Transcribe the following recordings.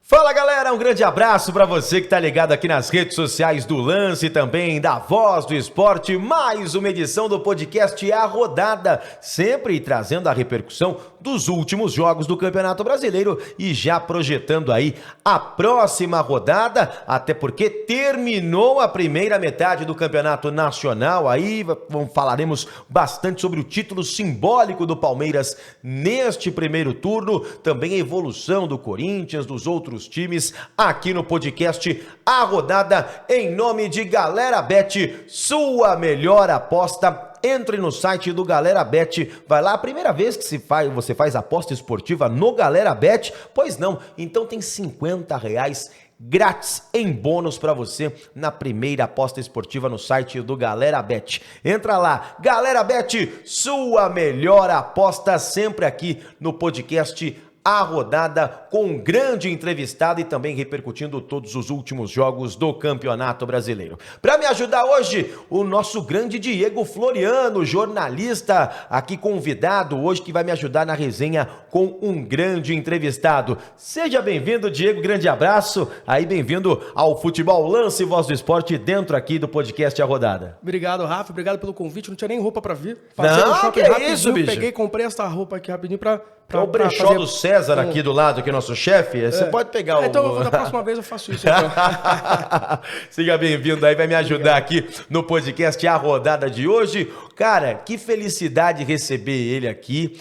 Fala galera, um grande abraço para você que tá ligado aqui nas redes sociais do Lance e também da Voz do Esporte, mais uma edição do podcast A Rodada, sempre trazendo a repercussão dos últimos jogos do Campeonato Brasileiro e já projetando aí a próxima rodada, até porque terminou a primeira metade do Campeonato Nacional, aí falaremos bastante sobre o título simbólico do Palmeiras neste primeiro turno, também a evolução do Corinthians, dos outros times aqui no podcast A Rodada, em nome de Galera Bet, sua melhor aposta. Entre no site do Galera Bet, vai lá, a primeira vez que você faz aposta esportiva no Galera Bet, pois não, então tem R$50 grátis em bônus para você na primeira aposta esportiva no site do Galera Bet. Entra lá, Galera Bet, sua melhor aposta, sempre aqui no podcast A Rodada, com um grande entrevistado e também repercutindo todos os últimos jogos do Campeonato Brasileiro. Para me ajudar hoje, o nosso grande Diego Floriano, jornalista aqui convidado hoje, que vai me ajudar na resenha com um grande entrevistado. Seja bem-vindo, Diego, grande abraço. Aí, bem-vindo ao Futebol Lance e Voz do Esporte, dentro aqui do podcast A Rodada. Obrigado, Rafa, obrigado pelo convite. Não tinha nem roupa para vir. Passei no shopping rapidinho, isso, bicho. Peguei, comprei essa roupa aqui rapidinho para o brechó do César aqui do lado, aqui nosso chefe, você pode pegar o... Então, da próxima vez eu faço isso. Então. Seja bem-vindo aí, vai me ajudar aqui no podcast A Rodada de hoje. Cara, que felicidade receber ele aqui.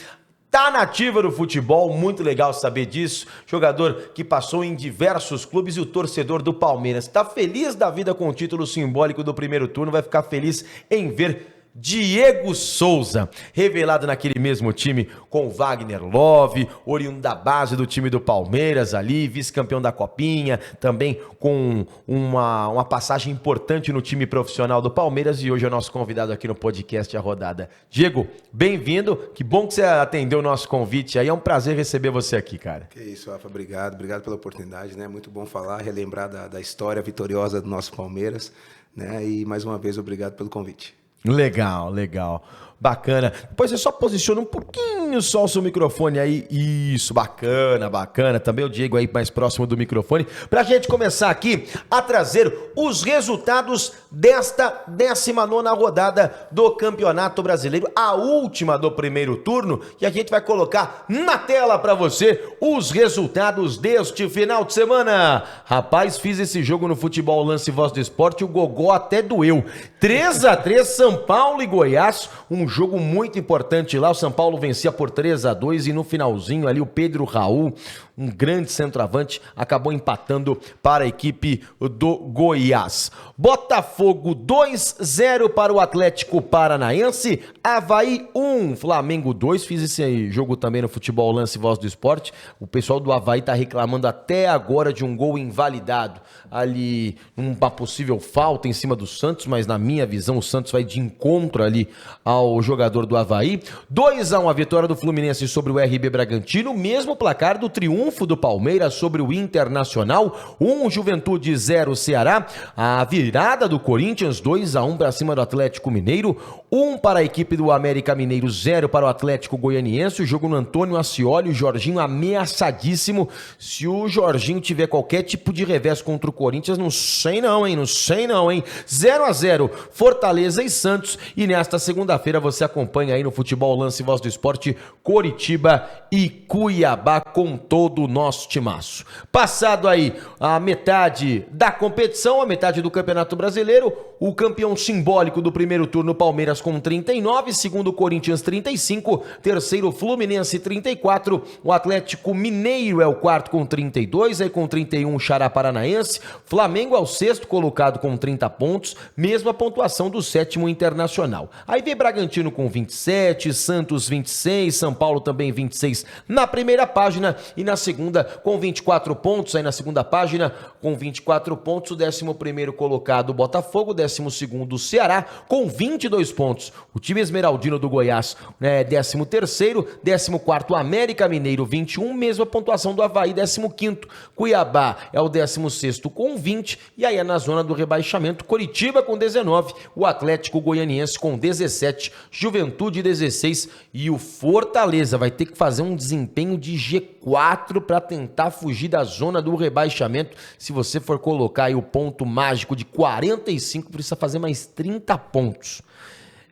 Tá na ativa do futebol, muito legal saber disso. Jogador que passou em diversos clubes e o torcedor do Palmeiras. Tá feliz da vida com o título simbólico do primeiro turno, vai ficar feliz em ver Diego Souza, revelado naquele mesmo time com Wagner Love, oriundo da base do time do Palmeiras ali, vice-campeão da Copinha, também com uma passagem importante no time profissional do Palmeiras e hoje é o nosso convidado aqui no podcast A Rodada. Diego, bem-vindo, que bom que você atendeu o nosso convite aí, é um prazer receber você aqui, cara. Que isso, Rafa, obrigado pela oportunidade, né? Muito bom falar, relembrar da história vitoriosa do nosso Palmeiras, né? E mais uma vez, obrigado pelo convite. Legal, legal. Bacana. Depois você só posiciona um pouquinho só o seu microfone aí. Isso, bacana, bacana. Também o Diego aí mais próximo do microfone. Pra gente começar aqui a trazer os resultados desta 19ª rodada do Campeonato Brasileiro, a última do primeiro turno. E a gente vai colocar na tela pra você os resultados deste final de semana. Rapaz, fiz esse jogo no Futebol Lance e Voz do Esporte, o gogó até doeu. 3-3, São Paulo e Goiás, um jogo muito importante lá, o São Paulo vencia por 3-2 e no finalzinho ali o Pedro Raul, um grande centroavante, acabou empatando para a equipe do Goiás. Botafogo 2-0 para o Atlético Paranaense, Avaí 1, Flamengo 2, fiz esse jogo também no Futebol Lance e Voz do Esporte, o pessoal do Avaí tá reclamando até agora de um gol invalidado, ali uma possível falta em cima do Santos, mas na minha visão o Santos vai de encontro ali ao jogador do Avaí. 2-1 a vitória do Fluminense sobre o RB Bragantino, mesmo placar do triunfo do Palmeiras sobre o Internacional, 1 Juventude 0 Ceará, a virada do Corinthians 2-1 para cima do Atlético Mineiro, 1 para a equipe do América Mineiro, 0 para o Atlético Goianiense, o jogo no Antônio Ascioli, o Jorginho ameaçadíssimo, se o Jorginho tiver qualquer tipo de revés contra o Corinthians, não sei não, hein, 0-0, Fortaleza e Santos, e nesta segunda-feira você acompanha aí no Futebol Lance e Voz do Esporte, Coritiba e Cuiabá com todo o nosso timaço. Passado aí a metade da competição, a metade do Campeonato Brasileiro, o campeão simbólico do primeiro turno, Palmeiras com 39, segundo Corinthians 35, terceiro Fluminense 34, o Atlético Mineiro é o quarto com 32, aí com 31 Xará Paranaense, Flamengo é o sexto colocado com 30 pontos, mesma pontuação do sétimo Internacional. Aí vem Bragantino com 27, Santos 26, São Paulo também 26 na primeira página e na segunda com 24 pontos, aí na segunda página com 24 pontos, o 11º colocado Botafogo, 12º Ceará com 22 pontos. O time esmeraldino do Goiás é 13º, 14º América Mineiro 21, mesma pontuação do Avaí, 15º. Cuiabá é o 16º com 20 e aí é na zona do rebaixamento Coritiba com 19, o Atlético Goianiense com 17, Juventude 16 e o Fortaleza vai ter que fazer um desempenho de G4 para tentar fugir da zona do rebaixamento. Se você for colocar aí o ponto mágico de 45, precisa fazer mais 30 pontos.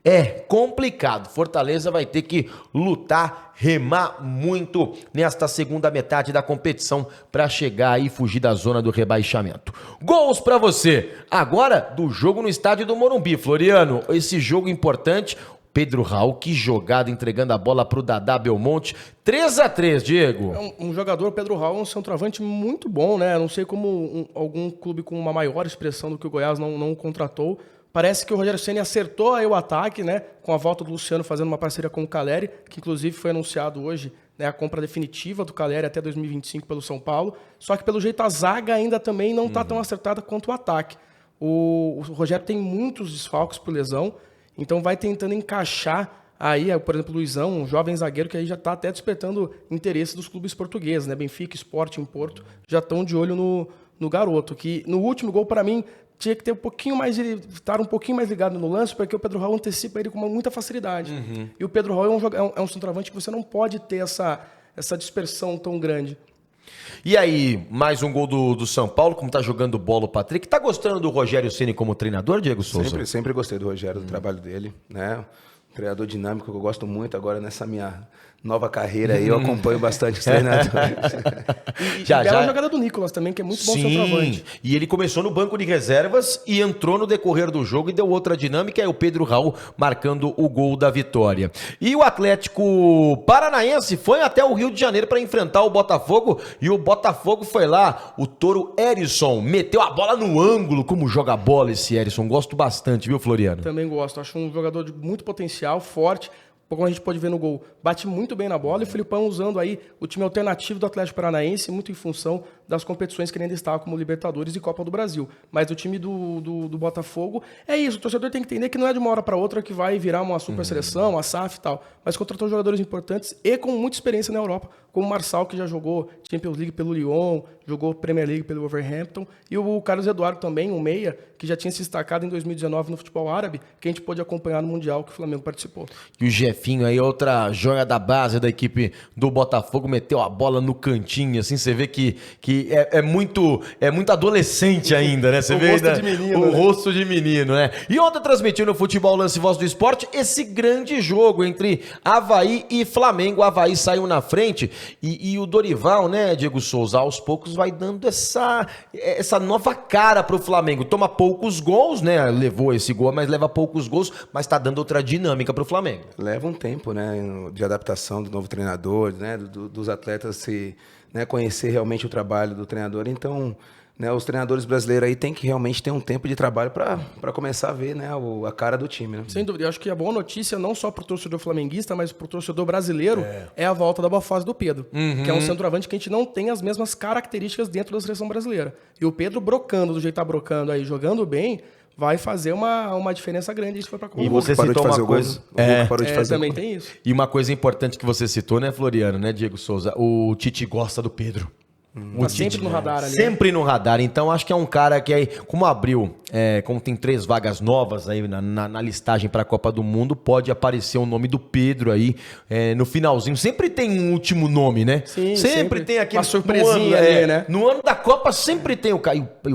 É complicado. Fortaleza vai ter que lutar, remar muito nesta segunda metade da competição para chegar e fugir da zona do rebaixamento. Gols para você. Agora do jogo no estádio do Morumbi. Floriano, esse jogo importante. Pedro Raul, que jogada, entregando a bola para o Dadá Belmonte. 3-3, Diego. Um jogador, Pedro Raul, um centroavante muito bom, né? Não sei como algum clube com uma maior expressão do que o Goiás não o contratou. Parece que o Rogério Ceni acertou aí o ataque, né? Com a volta do Luciano fazendo uma parceria com o Caleri, que inclusive foi anunciado hoje, né, a compra definitiva do Caleri até 2025 pelo São Paulo. Só que pelo jeito a zaga ainda também não está tão acertada quanto o ataque. O Rogério tem muitos desfalques por lesão, então vai tentando encaixar aí, por exemplo, o Luizão, um jovem zagueiro que aí já está até despertando interesse dos clubes portugueses, né? Benfica, Sporting, Porto, já estão de olho no garoto, que no último gol, para mim, tinha que ter estar um pouquinho mais ligado no lance, porque o Pedro Raul antecipa ele com muita facilidade. E o Pedro Raul é um centroavante que você não pode ter essa dispersão tão grande. E aí, mais um gol do São Paulo, como tá jogando bola o Patrick. Tá gostando do Rogério Ceni como treinador, Diego Souza? Sempre gostei do Rogério, do trabalho dele, né? Um treinador dinâmico que eu gosto muito agora nessa minha nova carreira aí, eu acompanho bastante os treinadores. E bela jogada do Nicolas também, que é muito bom centroavante. E ele começou no banco de reservas e entrou no decorrer do jogo e deu outra dinâmica, é o Pedro Raul marcando o gol da vitória. E o Atlético Paranaense foi até o Rio de Janeiro para enfrentar o Botafogo e o Botafogo foi lá, o Touro Erisson meteu a bola no ângulo. Como joga bola esse Erisson, gosto bastante, viu, Floriano? Também gosto, acho um jogador de muito potencial, forte. Como a gente pode ver no gol, bate muito bem na bola e o Filipão usando aí o time alternativo do Atlético Paranaense, muito em função das competições que ele ainda está, como Libertadores e Copa do Brasil. Mas o time do Botafogo é isso, o torcedor tem que entender que não é de uma hora para outra que vai virar uma super seleção, uma SAF e tal, mas contratou jogadores importantes e com muita experiência na Europa, como o Marçal, que já jogou Champions League pelo Lyon, jogou Premier League pelo Wolverhampton, e o Carlos Eduardo também, um meia, que já tinha se destacado em 2019 no futebol árabe, que a gente pôde acompanhar no Mundial que o Flamengo participou. E o Jefinho aí, outra joia da base da equipe do Botafogo, meteu a bola no cantinho, assim, você vê que é muito adolescente ainda, né? Você O vê rosto ainda de menino, o né? rosto de menino, né? E ontem transmitindo no Futebol Lance Voz do Esporte, esse grande jogo entre Avaí e Flamengo. O Avaí saiu na frente e o Dorival, né, Diego Souza, aos poucos vai dando essa nova cara pro Flamengo. Toma poucos gols, né? Levou esse gol, mas leva poucos gols, mas tá dando outra dinâmica pro Flamengo. Leva um tempo, né, de adaptação do novo treinador, né, dos atletas se, né, conhecer realmente o trabalho do treinador. Então, né, os treinadores brasileiros aí têm que realmente ter um tempo de trabalho para começar a ver, né, a cara do time, né? Sem dúvida, eu acho que a boa notícia, não só para o torcedor flamenguista, mas para o torcedor brasileiro, é a volta da boa fase do Pedro, que é um centroavante que a gente não tem as mesmas características dentro da seleção brasileira. E o Pedro brocando, do jeito que tá brocando aí, jogando bem, vai fazer uma diferença grande se for para E você citou uma coisa... também tem isso. E uma coisa importante que você citou, né, Floriano, né, Diego Souza? O Tite gosta do Pedro. Tá sempre no radar ali. Sempre no radar. Então, acho que é um cara que aí, como abriu, como tem 3 vagas novas aí na listagem para a Copa do Mundo, pode aparecer o nome do Pedro aí no finalzinho. Sempre tem um último nome, né? Sim, sempre tem aquele... uma surpresinha ali, né? No ano da Copa sempre tem o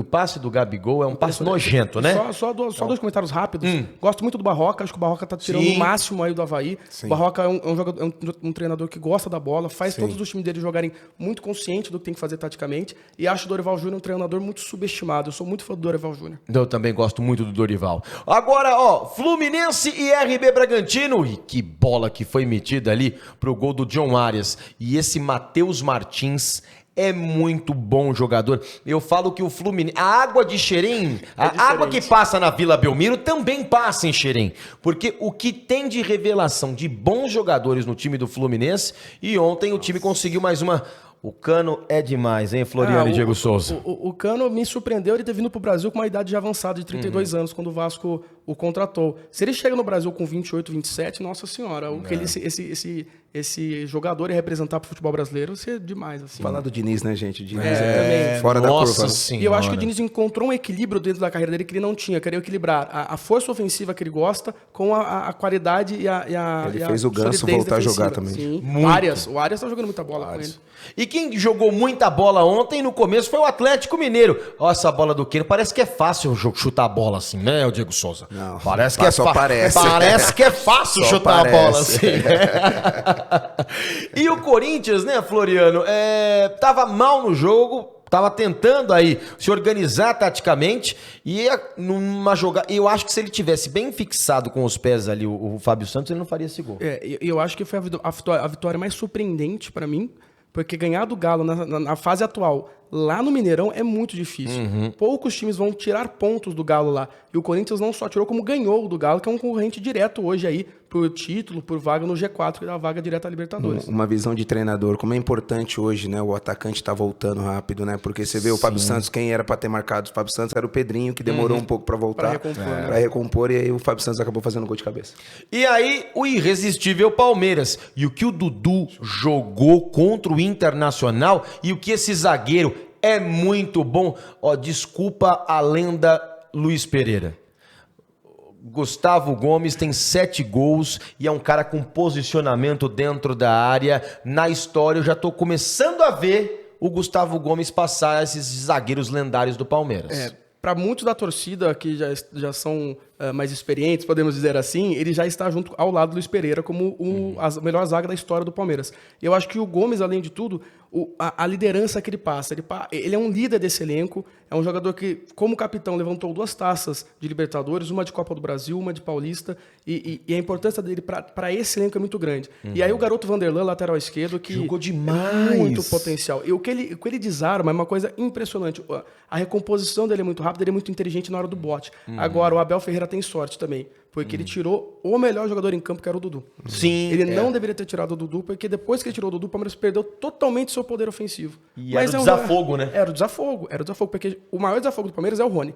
passe do Gabigol, é um passe nojento, né? Só dois comentários rápidos. Gosto muito do Barroca, acho que o Barroca tá tirando o máximo aí do Avaí. Sim. O Barroca é um jogador, um treinador que gosta da bola, faz todos os times dele jogarem muito consciente do que tem que fazer taticamente, e acho o Dorival Júnior um treinador muito subestimado. Eu sou muito fã do Dorival Júnior. Eu também gosto muito do Dorival. Agora, Fluminense e RB Bragantino. E que bola que foi metida ali pro gol do John Arias. E esse Matheus Martins é muito bom jogador. Eu falo que o Fluminense... A água de Xerém, a água que passa na Vila Belmiro também passa em Xerém. Porque o que tem de revelação de bons jogadores no time do Fluminense, e ontem o time conseguiu mais uma... O Cano é demais, hein, Floriano e Diego Souza? O Cano me surpreendeu ele ter vindo pro Brasil com uma idade já avançada, de 32 anos, quando o Vasco o contratou. Se ele chega no Brasil com 28, 27, nossa senhora, o que esse esse jogador e representar pro futebol brasileiro, isso é demais, assim. Falar do Diniz, né, gente? O Diniz também. fora da curva. E eu acho que o Diniz encontrou um equilíbrio dentro da carreira dele que ele não tinha. Queria equilibrar a força ofensiva que ele gosta com a qualidade e a Ele fez o Ganso solidez voltar a jogar defensiva. também. Sim. O Arias tá jogando muita bola com ele. E quem jogou muita bola ontem no começo foi o Atlético Mineiro. Ó, essa bola do Keno, parece que é fácil chutar a bola assim, né, o Diego Souza? Não, parece que é só fácil. parece. Parece que é fácil Só chutar parece. a bola assim. E o Corinthians, né, Floriano, tava mal no jogo, tava tentando aí se organizar taticamente e numa jogada, eu acho que se ele tivesse bem fixado com os pés ali o Fábio Santos, ele não faria esse gol. Eu acho que foi a vitória mais surpreendente pra mim, porque ganhar do Galo na fase atual lá no Mineirão é muito difícil. Poucos times vão tirar pontos do Galo lá. E o Corinthians não só tirou, como ganhou do Galo, que é um concorrente direto hoje aí por título, por vaga no G4, que dá a vaga direta à Libertadores. Uma visão de treinador, como é importante hoje, né? O atacante tá voltando rápido, né? Porque você vê o Fábio Santos, quem era para ter marcado o Fábio Santos era o Pedrinho, que demorou um pouco para voltar, para recompor, e aí o Fábio Santos acabou fazendo gol de cabeça. E aí, o irresistível Palmeiras. E o que o Dudu jogou contra o Internacional e o que esse zagueiro é muito bom. Ó, desculpa a lenda Luiz Pereira. Gustavo Gomes tem 7 gols e é um cara com posicionamento dentro da área. Na história, eu já tô começando a ver o Gustavo Gomes passar esses zagueiros lendários do Palmeiras. Para muitos da torcida que já são mais experientes, podemos dizer assim, ele já está junto ao lado do Luiz Pereira como a melhor zaga da história do Palmeiras. Eu acho que o Gomes, além de tudo, a liderança que ele passa, ele é um líder desse elenco, é um jogador que, como capitão, levantou 2 taças de Libertadores, uma de Copa do Brasil, uma de Paulista, e a importância dele para esse elenco é muito grande. E aí o garoto Vanderlan, lateral esquerdo, que jogou demais. É muito potencial. E o que ele desarma é uma coisa impressionante. A recomposição dele é muito rápida, ele é muito inteligente na hora do bote. Agora, o Abel Ferreira tem sorte também, porque ele tirou o melhor jogador em campo, que era o Dudu. Sim. Ele não deveria ter tirado o Dudu, porque depois que ele tirou o Dudu, o Palmeiras perdeu totalmente seu poder ofensivo. E era o desafogo, né? Era o desafogo, porque o maior desafogo do Palmeiras é o Rony.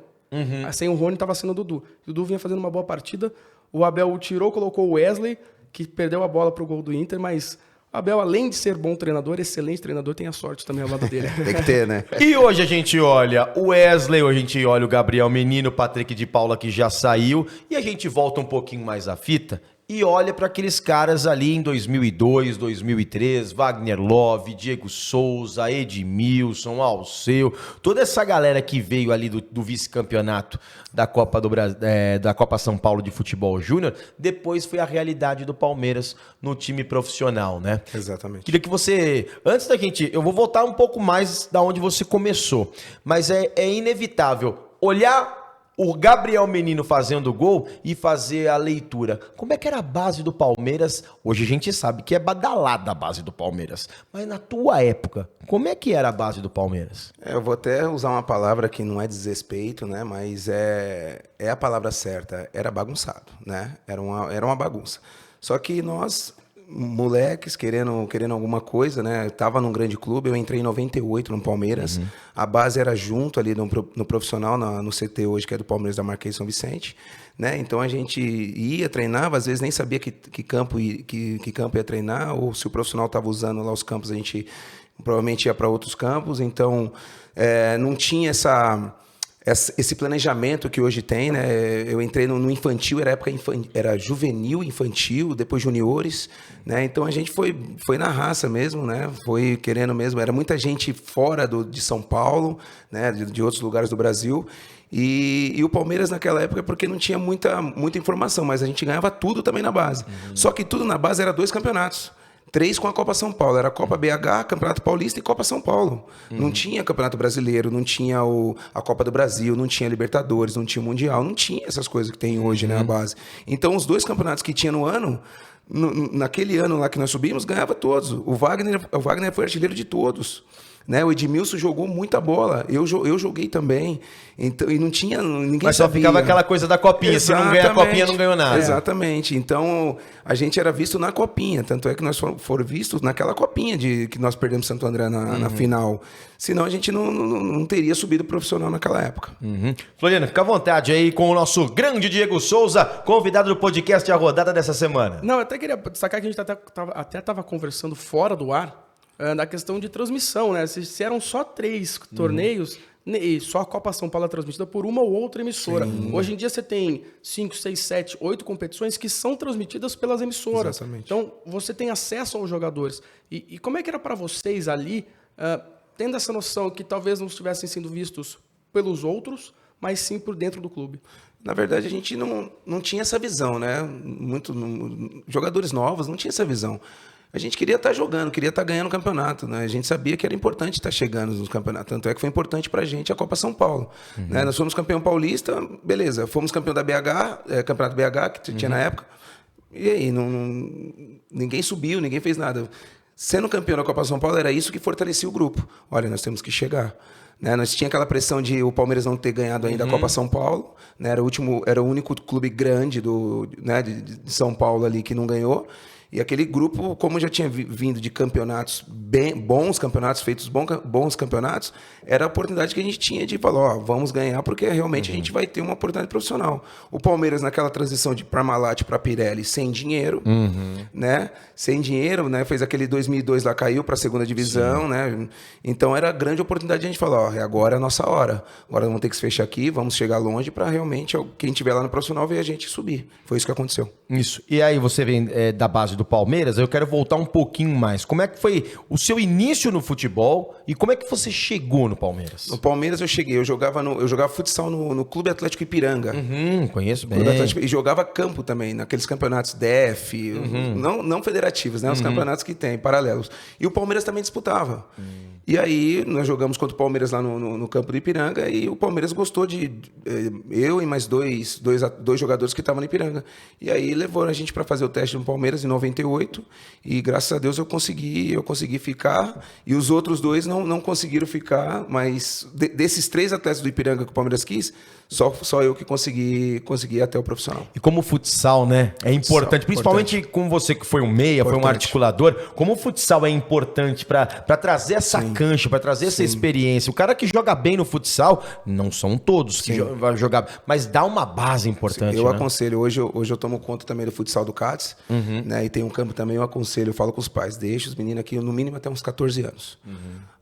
Sem o Rony estava sendo o Dudu. O Dudu vinha fazendo uma boa partida, o Abel o tirou, colocou o Wesley, que perdeu a bola pro gol do Inter, mas o Abel, além de ser bom treinador, excelente treinador, tem a sorte também ao lado dele. Tem que ter, né? E hoje a gente olha o Wesley, hoje a gente olha o Gabriel Menino, o Patrick de Paula, que já saiu, e a gente volta um pouquinho mais à fita e olha para aqueles caras ali em 2002, 2003, Wagner Love, Diego Souza, Edmilson, Alceu, toda essa galera que veio ali do vice-campeonato da Copa do Brasil, da Copa São Paulo de Futebol Júnior, depois foi a realidade do Palmeiras no time profissional, né? Exatamente. Queria que você, antes da gente, eu vou voltar um pouco mais da onde você começou, mas é inevitável olhar o Gabriel Menino fazendo gol e fazer a leitura. Como é que era a base do Palmeiras? Hoje a gente sabe que é badalada a base do Palmeiras. Mas na tua época, como é que era a base do Palmeiras? Eu vou até usar uma palavra que não é desrespeito, né? Mas é a palavra certa. Era bagunçado, né? Era uma bagunça. Só que nós, moleques, querendo alguma coisa, né? Eu tava num grande clube, eu entrei em 98 no Palmeiras. A base era junto ali no profissional, no CT hoje, que é do Palmeiras da Marquês São Vicente, né? Então a gente ia, treinava, às vezes nem sabia que campo ia treinar, ou se o profissional estava usando lá os campos, a gente provavelmente ia para outros campos. Então não tinha esse planejamento que hoje tem, né? Eu entrei no infantil, era juvenil, infantil, depois juniores, né? Então a gente foi na raça mesmo, né? Foi querendo mesmo. Era muita gente fora de São Paulo, né? De outros lugares do Brasil. E o Palmeiras naquela época, porque não tinha muita informação, mas a gente ganhava tudo também na base. Só que tudo na base era 2 campeonatos. 3 com a Copa São Paulo. Era a Copa BH, Campeonato Paulista e Copa São Paulo. Não tinha Campeonato Brasileiro, não tinha a Copa do Brasil, não tinha Libertadores, não tinha o Mundial, não tinha essas coisas que tem hoje, né, a base. Então, os 2 campeonatos que tinha no ano, naquele ano lá que nós subimos, ganhava todos. O Wagner foi artilheiro de todos. Né? O Edmilson jogou muita bola, eu joguei também, então, e não tinha ninguém. Mas só sabia. ficava aquela coisa da copinha, se não ganha a copinha, não ganhou nada. Exatamente, então a gente era visto na copinha, tanto é que nós fomos vistos naquela copinha que nós perdemos Santo André na final, senão a gente não teria subido profissional naquela época. Floriano, fica à vontade aí com o nosso grande Diego Souza, convidado do podcast A Rodada dessa semana. Não, eu até queria destacar que a gente até estava conversando fora do ar, na questão de transmissão, né? Se eram só 3 torneios, e só a Copa São Paulo é transmitida por uma ou outra emissora. Sim. Hoje em dia você tem 5, 6, 7, 8 competições que são transmitidas pelas emissoras. Exatamente. Então, você tem acesso aos jogadores. E como é que era para vocês ali, tendo essa noção que talvez não estivessem sendo vistos pelos outros, mas sim por dentro do clube? Na verdade, a gente não tinha essa visão, né? Jogadores novos não tinham essa visão. A gente queria estar jogando, queria estar ganhando o campeonato, né? A gente sabia que era importante estar chegando nos campeonatos. Tanto é que foi importante pra gente a Copa São Paulo. Né? Nós fomos campeão paulista, beleza. Fomos campeão da BH, campeonato BH, que tinha na época. E aí, ninguém subiu, ninguém fez nada. Sendo campeão da Copa São Paulo, era isso que fortalecia o grupo. Olha, nós temos que chegar. Né? Nós tinha aquela pressão de o Palmeiras não ter ganhado ainda a Copa São Paulo. Né? Era o único clube grande de São Paulo ali que não ganhou. E aquele grupo, como já tinha vindo de campeonatos, bons campeonatos, feitos bons campeonatos, era a oportunidade que a gente tinha de falar, vamos ganhar, porque realmente a gente vai ter uma oportunidade profissional. O Palmeiras, naquela transição de Parmalat para Pirelli, sem dinheiro, né? Sem dinheiro, né? Fez aquele 2002 lá, caiu para a segunda divisão, né? Então era a grande oportunidade de a gente falar, agora é a nossa hora. Agora vamos ter que se fechar aqui, vamos chegar longe para realmente quem estiver lá no profissional ver a gente subir. Foi isso que aconteceu. Isso. E aí você vem da base do Palmeiras, eu quero voltar um pouquinho mais. Como é que foi o seu início no futebol e como é que você chegou no Palmeiras? No Palmeiras eu cheguei, eu jogava futsal no Clube Atlético Ipiranga. Conheço bem. E jogava campo também, naqueles campeonatos DF, não federativos, né? Os campeonatos que tem, paralelos. E o Palmeiras também disputava. E aí nós jogamos contra o Palmeiras lá no campo do Ipiranga e o Palmeiras gostou de eu e mais dois jogadores que estavam no Ipiranga. E aí levou a gente para fazer o teste no Palmeiras em 98 e graças a Deus eu consegui ficar e os outros 2 não conseguiram ficar, mas desses 3 atletas do Ipiranga que o Palmeiras quis, só eu que consegui ir até o profissional. E como o futsal, né? É importante, principalmente com você que foi um meia, foi um articulador, como o futsal é importante para trazer essa cancha, para trazer essa experiência. O cara que joga bem no futsal, não são todos que vão jogar, mas dá uma base importante. Eu aconselho, hoje eu tomo conta também do futsal do CATS, né? E tem um campo também, eu aconselho, eu falo com os pais, deixa os meninos aqui no mínimo até uns 14 anos.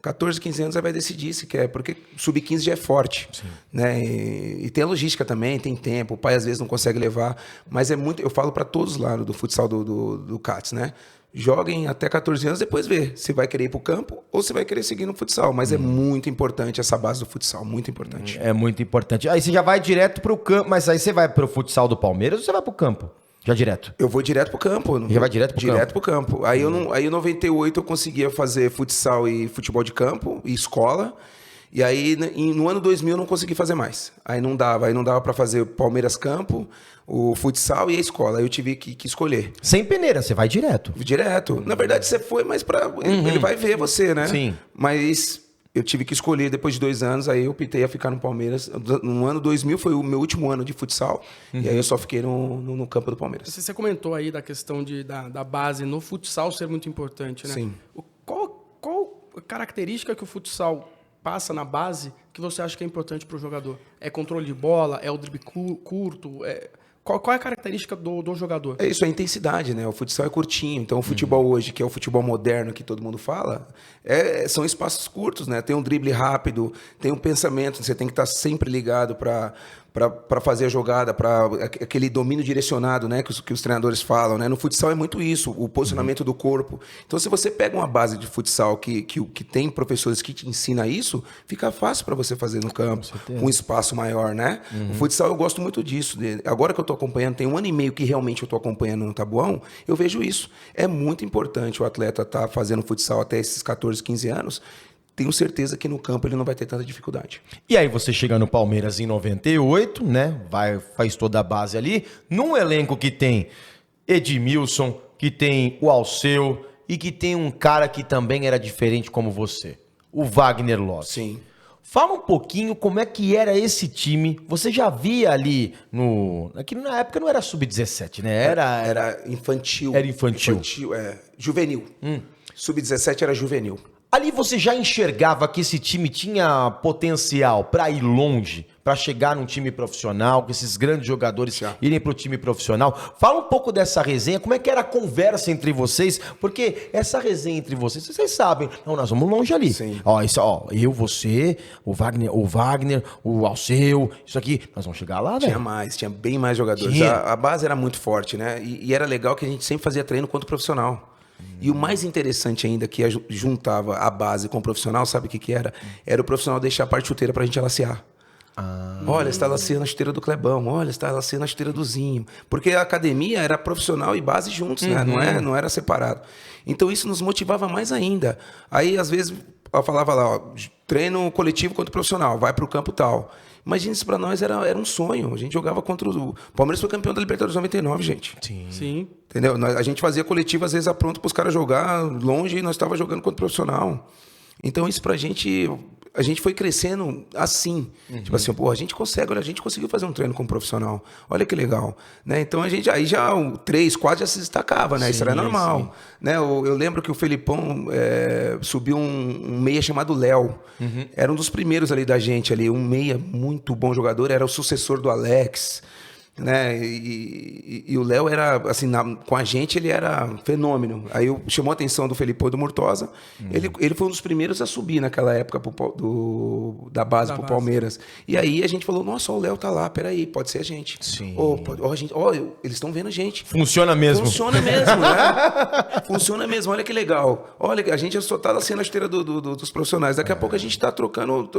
14, 15 anos aí vai decidir se quer, porque sub-15 já é forte, né? E tem a logística também, tem tempo, o pai às vezes não consegue levar, mas é muito, eu falo para todos lá do futsal do CATS, né? Joguem até 14 anos, depois ver se vai querer ir pro campo ou se vai querer seguir no futsal, mas é muito importante essa base do futsal, muito importante. É muito importante. Aí você já vai direto pro campo, mas aí você vai pro futsal do Palmeiras ou você vai pro campo? Já direto? Eu vou direto pro campo. Já vai direto pro campo? Direto pro campo. Aí em 98 eu conseguia fazer futsal e futebol de campo e escola. E aí no ano 2000 eu não consegui fazer mais. Aí não dava para fazer o Palmeiras Campo, o futsal e a escola. Aí eu tive que escolher. Sem peneira, você vai direto? Direto. Na verdade você foi, mas ele vai ver você, né? Sim. Mas eu tive que escolher depois de 2 anos, aí eu optei a ficar no Palmeiras. No ano 2000 foi o meu último ano de futsal, e aí eu só fiquei no campo do Palmeiras. Você comentou aí da questão da base no futsal ser muito importante, né? Sim. Qual característica que o futsal passa na base que você acha que é importante para o jogador? É controle de bola? É o drible curto? Qual é a característica do jogador? É isso, a intensidade, né? O futsal é curtinho. Então, o futebol hoje, que é o futebol moderno que todo mundo fala, são espaços curtos, né? Tem um drible rápido, tem um pensamento, você tem que estar sempre ligado para fazer a jogada, para aquele domínio direcionado, né? Que os treinadores falam, né? No futsal é muito isso, o posicionamento do corpo. Então, se você pega uma base de futsal que tem professores que te ensinam isso, fica fácil para você fazer no campo, com um espaço maior, né? O futsal eu gosto muito disso. Agora que eu estou acompanhando, tem 1 ano e meio que realmente eu estou acompanhando no Tabuão, eu vejo isso. É muito importante o atleta estar fazendo futsal até esses 14, 15 anos. Tenho certeza que no campo ele não vai ter tanta dificuldade. E aí você chega no Palmeiras em 98, né? Faz toda a base ali, num elenco que tem Edmilson, que tem o Alceu e que tem um cara que também era diferente como você. o Wagner Love. Sim. Fala um pouquinho como é que era esse time. Você já via ali no... Aqui na época não era sub-17, né? Era infantil. Era infantil. Juvenil. Sub-17 era juvenil. Ali você já enxergava que esse time tinha potencial para ir longe, para chegar num time profissional, que esses grandes jogadores irem pro time profissional. Fala um pouco dessa resenha, como é que era a conversa entre vocês, porque essa resenha entre vocês sabem, não, nós vamos longe ali. Sim. Eu, você, o Wagner, o Alceu, isso aqui, nós vamos chegar lá, velho. Tinha bem mais jogadores. A base era muito forte, né? E era legal que a gente sempre fazia treino contra o profissional. E o mais interessante ainda, que juntava a base com o profissional, sabe o que era? Era o profissional deixar a parte chuteira pra gente alaciar. Olha, está laceando a chuteira do Clebão. Olha, está laceando a chuteira do Zinho. Porque a academia era profissional e base juntos, né? Não era separado. Então isso nos motivava mais ainda. Aí, às vezes, eu falava lá, treino coletivo contra o profissional, vai pro campo tal. Imagina, isso pra nós era um sonho. A gente jogava contra o Palmeiras, foi campeão da Libertadores 99, gente. Sim. Entendeu? A gente fazia coletivo, às vezes, pronto para os caras jogar longe e nós estávamos jogando contra o profissional. Então, isso pra gente... A gente foi crescendo assim. Tipo assim, pô, a gente conseguiu fazer um treino com um profissional. Olha que legal. Né? Então, aí já o 3, 4 já se destacava, né? Isso era normal. Né? Eu lembro que o Felipão subiu um meia chamado Léo. Era um dos primeiros ali da gente, ali, um meia muito bom jogador, era o sucessor do Alex. Né? E o Léo era, assim, com a gente ele era fenômeno. Aí chamou a atenção do Felipão e do Murtosa. Ele foi um dos primeiros a subir naquela época da base pro Palmeiras. E aí a gente falou, nossa, o Léo tá lá, peraí, pode ser a gente. Sim. Eles estão vendo a gente. Funciona mesmo. Funciona mesmo, né? Funciona mesmo, olha que legal. Olha, a gente só tá sendo a esteira dos profissionais. Daqui a pouco a gente tá trocando,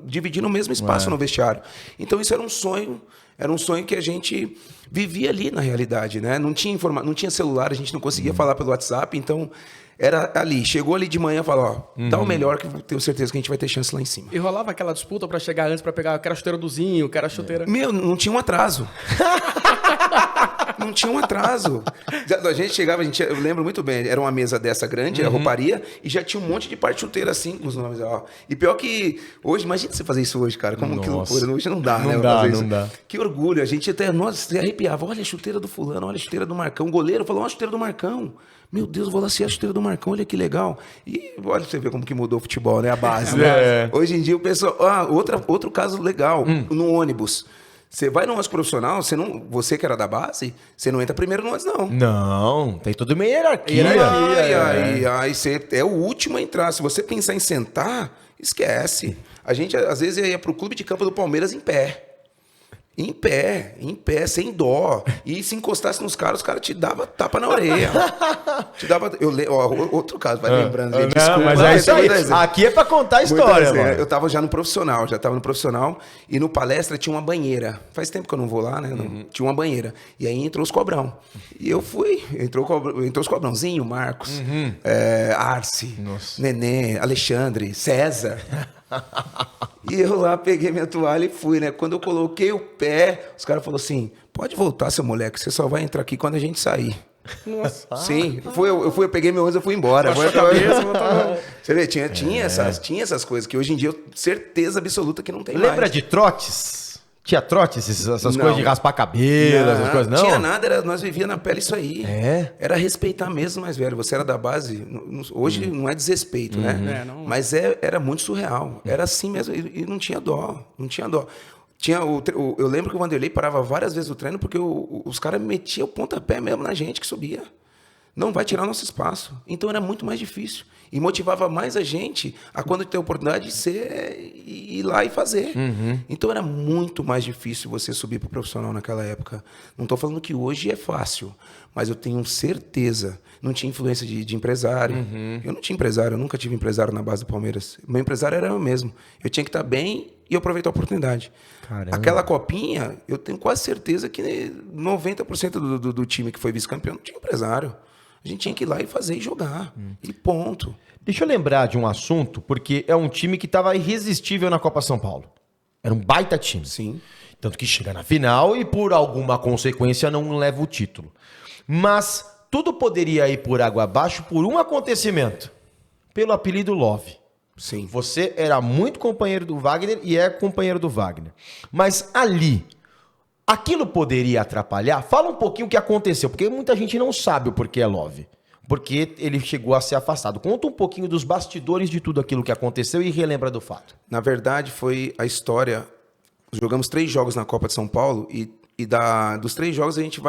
dividindo o mesmo espaço no vestiário. Então isso era um sonho. Era um sonho que a gente vivia ali na realidade, né? Não tinha celular, a gente não conseguia falar pelo WhatsApp, então era ali. Chegou ali de manhã e falou, dá o melhor que eu tenho certeza que a gente vai ter chance lá em cima. E rolava aquela disputa pra chegar antes, pra pegar, eu quero a chuteira do Zinho, eu quero a chuteira... Meu, não tinha um atraso. Não tinha um atraso. A gente chegava, eu lembro muito bem, era uma mesa dessa grande, era rouparia, e já tinha um monte de parte chuteira assim, com os nomes. Ó. E pior que hoje, imagina você fazer isso hoje, cara, como que loucura. Hoje não dá, né? Não dá. Que orgulho, a gente até, nossa, se arrepiava. Olha a chuteira do fulano, olha a chuteira do Marcão. O goleiro falou, olha a chuteira do Marcão. Meu Deus, vou lacear a chuteira do Marcão, olha que legal. E olha pra você ver como que mudou o futebol, né? A base. Hoje em dia o pessoal... outro caso legal, no ônibus. Você vai no ônibus profissional, você que era da base, você não entra primeiro no ônibus, não. Não, tem toda uma hierarquia. Aí você é o último a entrar. Se você pensar em sentar, esquece. A gente, às vezes, ia pro clube de campo do Palmeiras em pé. Em pé, sem dó. E se encostasse nos caras, os caras te davam tapa na orelha. Outro caso, vai lembrando. Gente, desculpa, mas é isso aí. Aqui é pra contar a história, mano. Eu tava já no profissional, e no palestra tinha uma banheira. Faz tempo que eu não vou lá, né? Tinha uma banheira. E aí entrou os cobrão. E eu fui, entrou os cobrãozinho, Marcos, Arce, Nenê, Alexandre, César. E eu lá peguei minha toalha e fui, né? Quando eu coloquei o pé, os caras falaram assim, pode voltar, seu moleque, você só vai entrar aqui quando a gente sair. Nossa. Sim, eu peguei meu ônibus e fui embora. Você vê, tinha essas coisas que hoje em dia eu tenho certeza absoluta que não tem mais. Lembra de trotes? Tinha trotes, essas coisas de raspar cabelo, essas coisas, não? Não tinha nada, nós vivíamos na pele isso aí. Era respeitar mesmo, mais velho. Você era da base, hoje não é desrespeito, né? Mas era muito surreal. Era assim mesmo, e não tinha dó, eu lembro que o Vanderlei parava várias vezes o treino porque os caras metiam o pontapé mesmo na gente que subia. Não vai tirar nosso espaço. Então era muito mais difícil. E motivava mais a gente a quando ter a oportunidade de ir lá e fazer. Então era muito mais difícil você subir para o profissional naquela época. Não estou falando que hoje é fácil, mas eu tenho certeza. Não tinha influência de empresário. Eu não tinha empresário, eu nunca tive empresário na base do Palmeiras. Meu empresário era eu mesmo. Eu tinha que estar bem e aproveitar a oportunidade. Caramba. Aquela copinha, eu tenho quase certeza que 90% do time que foi vice-campeão não tinha empresário. A gente tinha que ir lá e fazer e jogar. E ponto. Deixa eu lembrar de um assunto, porque é um time que estava irresistível na Copa São Paulo. Era um baita time. Sim. Tanto que chega na final e, por alguma consequência, não leva o título. Mas tudo poderia ir por água abaixo por um acontecimento. Pelo apelido Love. Sim. Você era muito companheiro do Wagner e é companheiro do Wagner. Mas ali, aquilo poderia atrapalhar? Fala um pouquinho o que aconteceu, porque muita gente não sabe o porquê é Love. Porque ele chegou a ser afastado. Conta um pouquinho dos bastidores de tudo aquilo que aconteceu e relembra do fato. Na verdade, foi a história... Jogamos 3 jogos na Copa de São Paulo dos 3 jogos a gente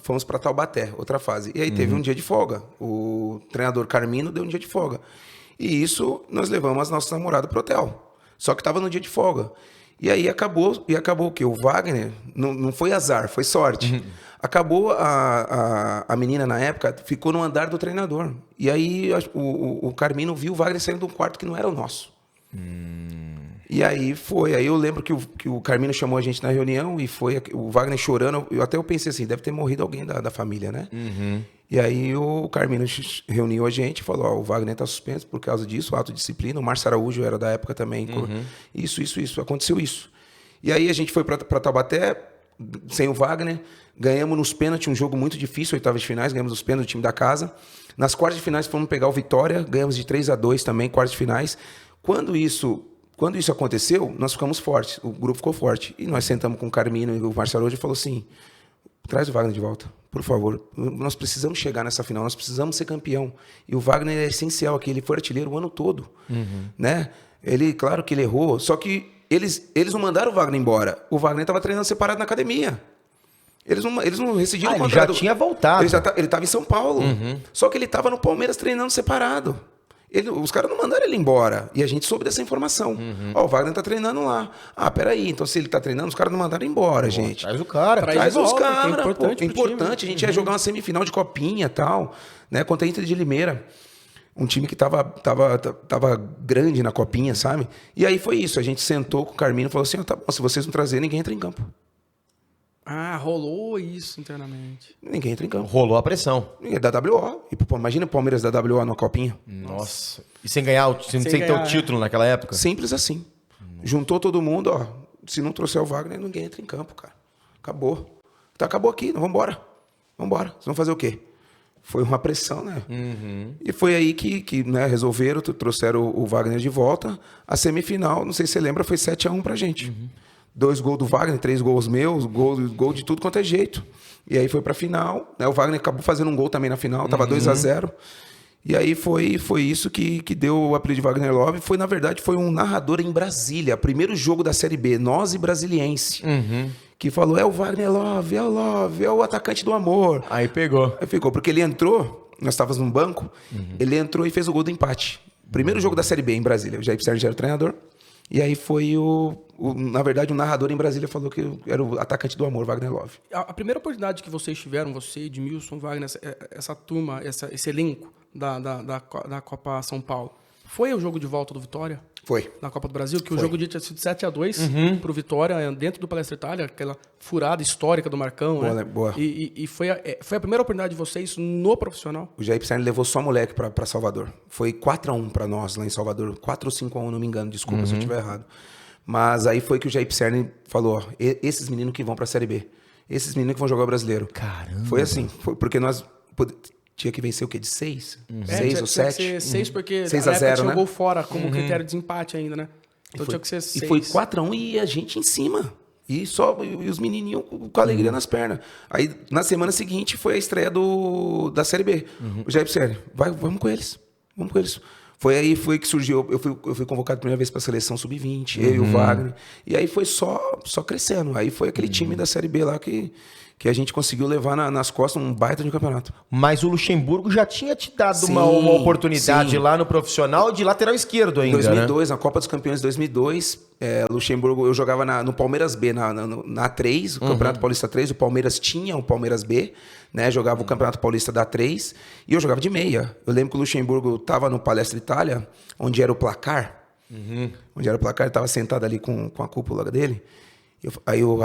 fomos para Taubaté, outra fase. E aí teve um dia de folga. O treinador Carmino deu um dia de folga. E isso nós levamos as nossas namoradas pro hotel. Só que estava no dia de folga. E aí acabou o quê? O Wagner, não foi azar, foi sorte. Acabou a menina na época, ficou no andar do treinador. E aí o Carmino viu o Wagner saindo de um quarto que não era o nosso. E aí eu lembro que o Carmino chamou a gente na reunião e foi o Wagner chorando. Eu pensei assim, deve ter morrido alguém da família, né? E aí o Carmino reuniu a gente e falou, o Wagner tá suspenso por causa disso, autodisciplina. O Márcio Araújo era da época também. Isso, aconteceu isso. E aí a gente foi para Taubaté, sem o Wagner, ganhamos nos pênaltis, um jogo muito difícil, 8ª de finais, ganhamos os pênaltis do time da casa. Nas quartas de finais fomos pegar o Vitória, ganhamos de 3-2 também, quartas de finais. Quando isso aconteceu, nós ficamos fortes, o grupo ficou forte. E nós sentamos com o Carmino e o Marcelo hoje e falou assim, traz o Wagner de volta, por favor. Nós precisamos chegar nessa final, nós precisamos ser campeão. E o Wagner é essencial aqui, ele foi artilheiro o ano todo. Né? Claro que ele errou, só que eles não mandaram o Wagner embora. O Wagner estava treinando separado na academia. Eles não rescindiram o contrato. Ele já tinha voltado. Ele estava em São Paulo. Só que ele estava no Palmeiras treinando separado. Os caras não mandaram ele embora. E a gente soube dessa informação. O Wagner tá treinando lá. Peraí. Então, se ele tá treinando, os caras não mandaram embora, gente. Traz o cara. Traz os caras. É importante. É importante. A gente ia jogar uma semifinal de copinha e tal. Né, contra a Inter de Limeira. Um time que tava grande na copinha, sabe? E aí foi isso. A gente sentou com o Carmino e falou assim, tá bom, se vocês não trazerem, ninguém entra em campo. Rolou isso internamente. Ninguém entra em campo. Rolou a pressão. É da WO. Imagina o Palmeiras da WO na copinha. Nossa. E sem ganhar, sem ter o título naquela época? Simples assim. Juntou todo mundo, ó. Se não trouxer o Wagner, ninguém entra em campo, cara. Acabou. Então acabou aqui, vamos embora. Vocês vão fazer o quê? Foi uma pressão, né? E foi aí que né, resolveram, trouxeram o Wagner de volta. A semifinal, não sei se você lembra, foi 7-1 pra gente. 2 gols do Wagner, 3 gols meus, gol de tudo quanto é jeito. E aí foi pra final, né? O Wagner acabou fazendo um gol também na final, tava 2-0. E aí foi isso que deu o apelido de Wagner Love. Na verdade, foi um narrador em Brasília, primeiro jogo da Série B, nós e Brasiliense, que falou, é o Wagner Love, é o atacante do amor. Aí pegou. Aí ficou, porque ele entrou, nós estávamos num banco, ele entrou e fez o gol do empate. Primeiro jogo da Série B em Brasília, o Jair Sérgio era o treinador. E aí foi na verdade, o narrador em Brasília falou que era o atacante do amor, Wagner Love. A primeira oportunidade que vocês tiveram, você, Edmilson, Wagner, essa turma, esse elenco da Copa São Paulo, foi o jogo de volta do Vitória? Foi. Na Copa do Brasil, que o jogo tinha sido 7-2 pro Vitória, dentro do Palestra Itália, aquela furada histórica do Marcão, boa, né? Boa. E foi a primeira oportunidade de vocês no profissional? O Jair Pisserni levou só moleque pra Salvador. Foi 4-1 pra nós lá em Salvador. 4 ou 5-1, não me engano. Desculpa se eu estiver errado. Mas aí foi que o Jair Pisserni falou, ó, esses meninos que vão pra Série B. Esses meninos que vão jogar o Brasileiro. Caramba. Foi assim. Porque nós... Tinha que vencer o quê? De 6? 6 ou 7? Tinha que ser 6 porque 6-0, tinha né? gol fora como critério de desempate ainda, né? Então tinha que ser 6. E foi 4-1 e a gente em cima. E os menininhos com alegria nas pernas. Aí, na semana seguinte, foi a estreia da Série B. O Jair Pisserni, vamos com eles. Foi que surgiu, eu fui convocado a primeira vez para a seleção sub-20, eu e o Wagner. E aí foi só crescendo. Aí foi aquele time da Série B lá que a gente conseguiu levar nas costas um baita de campeonato. Mas o Luxemburgo já tinha te dado uma oportunidade lá no profissional de lateral esquerdo ainda, 2002, né? na Copa dos Campeões de 2002, Luxemburgo, eu jogava no Palmeiras B, na A3, o Campeonato Paulista 3, o Palmeiras tinha o Palmeiras B, né? Jogava o Campeonato Paulista da A3 e eu jogava de meia. Eu lembro que o Luxemburgo estava no Palestra Itália, onde era o placar, estava sentado ali com a cúpula dele. Aí o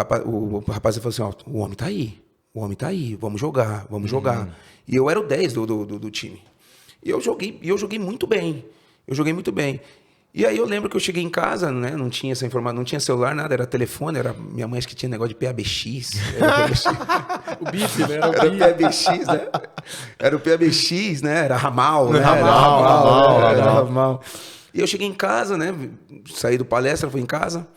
rapaz falou assim, ó, o homem tá aí, vamos jogar. E eu era o 10 do time. E eu joguei muito bem. E aí eu lembro que eu cheguei em casa, né, não tinha essa informação, não tinha celular, nada, era telefone, minha mãe acho que tinha negócio de PABX. O BIP, né? Era o PABX, né? Era o PABX, né? Era ramal, né? Ramal. Ramal. E eu cheguei em casa, né? Saí do palestra, fui em casa.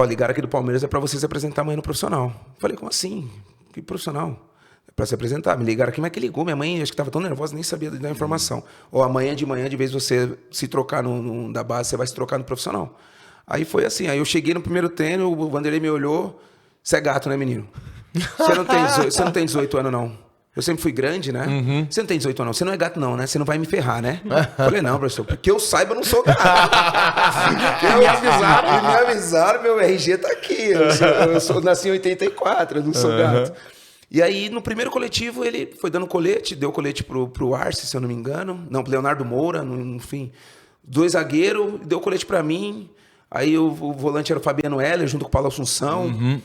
Ligaram aqui do Palmeiras, é para você se apresentar amanhã no profissional. Falei, como assim? Que profissional? É para se apresentar. Me ligaram aqui, mas que ligou. Minha mãe, acho que estava tão nervosa, nem sabia da informação. Amanhã de manhã, de vez você se trocar da base, você vai se trocar no profissional. Aí foi assim, aí eu cheguei no primeiro treino, o Vanderlei me olhou, você é gato, né, menino? Você não tem 18 anos, não. Eu sempre fui grande, né? Você não tem 18 anos, não. Você não é gato, não, né? Você não vai me ferrar, né? Falei, não, professor, porque eu saiba, eu não sou gato. me avisaram, meu RG tá aqui. Eu nasci em 84, eu não sou gato. E aí, no primeiro coletivo, ele foi dando colete, deu colete pro Arce, se eu não me engano. Não, pro Leonardo Moura, enfim. 2 zagueiros, deu colete pra mim. Aí o volante era o Fabiano Heller, junto com o Paulo Assunção.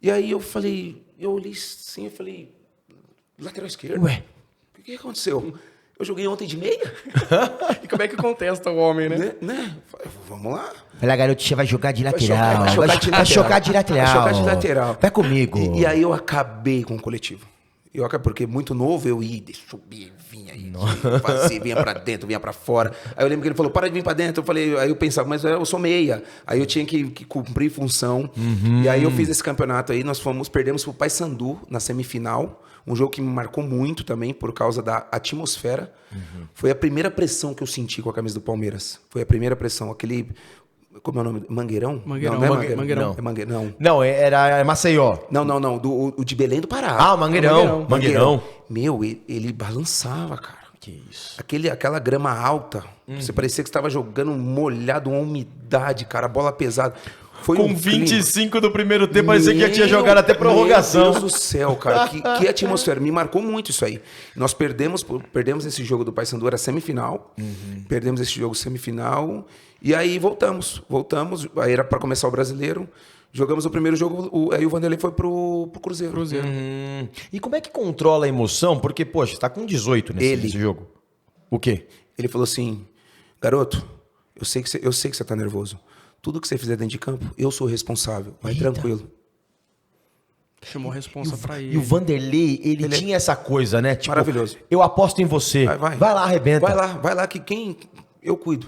E aí eu olhei assim, eu falei... Lateral esquerdo? Ué? O que aconteceu? Eu joguei ontem de meia? E como é que contesta o homem, né? Vamos lá. Olha, garotinha, vai jogar de lateral. Vai jogar de lateral. Vai comigo. E aí eu acabei com o coletivo. Porque muito novo eu ia subir, vinha aí, vinha pra dentro, vinha pra fora. Aí eu lembro que ele falou, para de vir pra dentro. Aí eu pensava, mas eu sou meia. Aí eu tinha que cumprir função. E aí eu fiz esse campeonato aí, perdemos pro Paysandu na semifinal. Um jogo que me marcou muito também por causa da atmosfera. Foi a primeira pressão que eu senti com a camisa do Palmeiras. Foi a primeira pressão. Como é o nome? Mangueirão? Mangueirão. Não, Não não é Mangueirão. É Mangueirão. Não, era Maceió. Não. O de Belém do Pará. Ah, Mangueirão. Meu, ele balançava, cara. Que isso. Aquela grama alta. Você parecia que estava jogando molhado, uma umidade, cara. Bola pesada. Foi com 25 do primeiro tempo, parecia que já tinha jogado até prorrogação. Meu Deus do céu, cara. Que atmosfera. Me marcou muito isso aí. Nós perdemos esse jogo do Paysandu, era semifinal. Perdemos esse jogo semifinal. E aí voltamos. Aí era para começar o Brasileiro. Jogamos o primeiro jogo, aí o Vanderlei foi pro Cruzeiro. E como é que controla a emoção? Porque, poxa, você tá com 18 nesse jogo. O quê? Ele falou assim, garoto, eu sei que você tá nervoso. Tudo que você fizer dentro de campo, eu sou responsável. Vai tranquilo. Chamou a responsa pra ele. E o Vanderlei, ele tinha essa coisa, né? Tipo, maravilhoso. Eu aposto em você. Vai lá, arrebenta. Vai lá que eu cuido.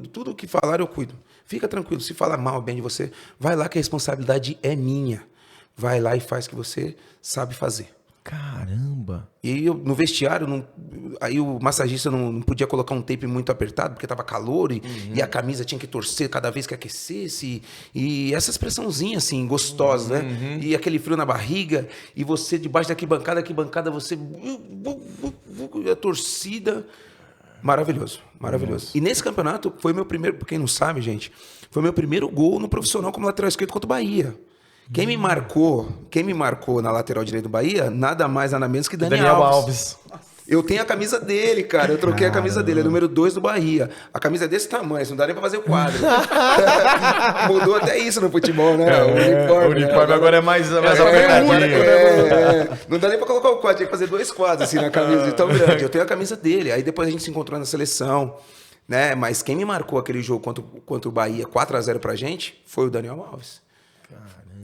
Tudo que falar, eu cuido. Fica tranquilo. Se falar mal, bem de você, vai lá que a responsabilidade é minha. Vai lá e faz o que você sabe fazer. Caramba. E eu, no vestiário, aí o massagista não podia colocar um tape muito apertado, porque tava calor e a camisa tinha que torcer cada vez que aquecesse. E essas pressãozinhas, assim, gostosas, né? E aquele frio na barriga, e você debaixo da arquibancada, você... A torcida... Maravilhoso. E nesse campeonato, foi meu primeiro... Pra quem não sabe, gente, foi meu primeiro gol no profissional como lateral esquerdo contra o Bahia. Quem me marcou na lateral direita do Bahia, nada mais, nada menos que Daniel Alves. Eu tenho a camisa dele, cara. Eu troquei a camisa dele, é número 2 do Bahia. A camisa é desse tamanho, não dá nem pra fazer o quadro. Mudou até isso no futebol, né? O uniforme agora é mais apertadinho. Não dá nem pra colocar o quadro, tinha que fazer 2 quadros assim na camisa de tão grande. Eu tenho a camisa dele. Aí depois a gente se encontrou na seleção, né? Mas quem me marcou aquele jogo contra o Bahia, 4-0 pra gente, foi o Daniel Alves.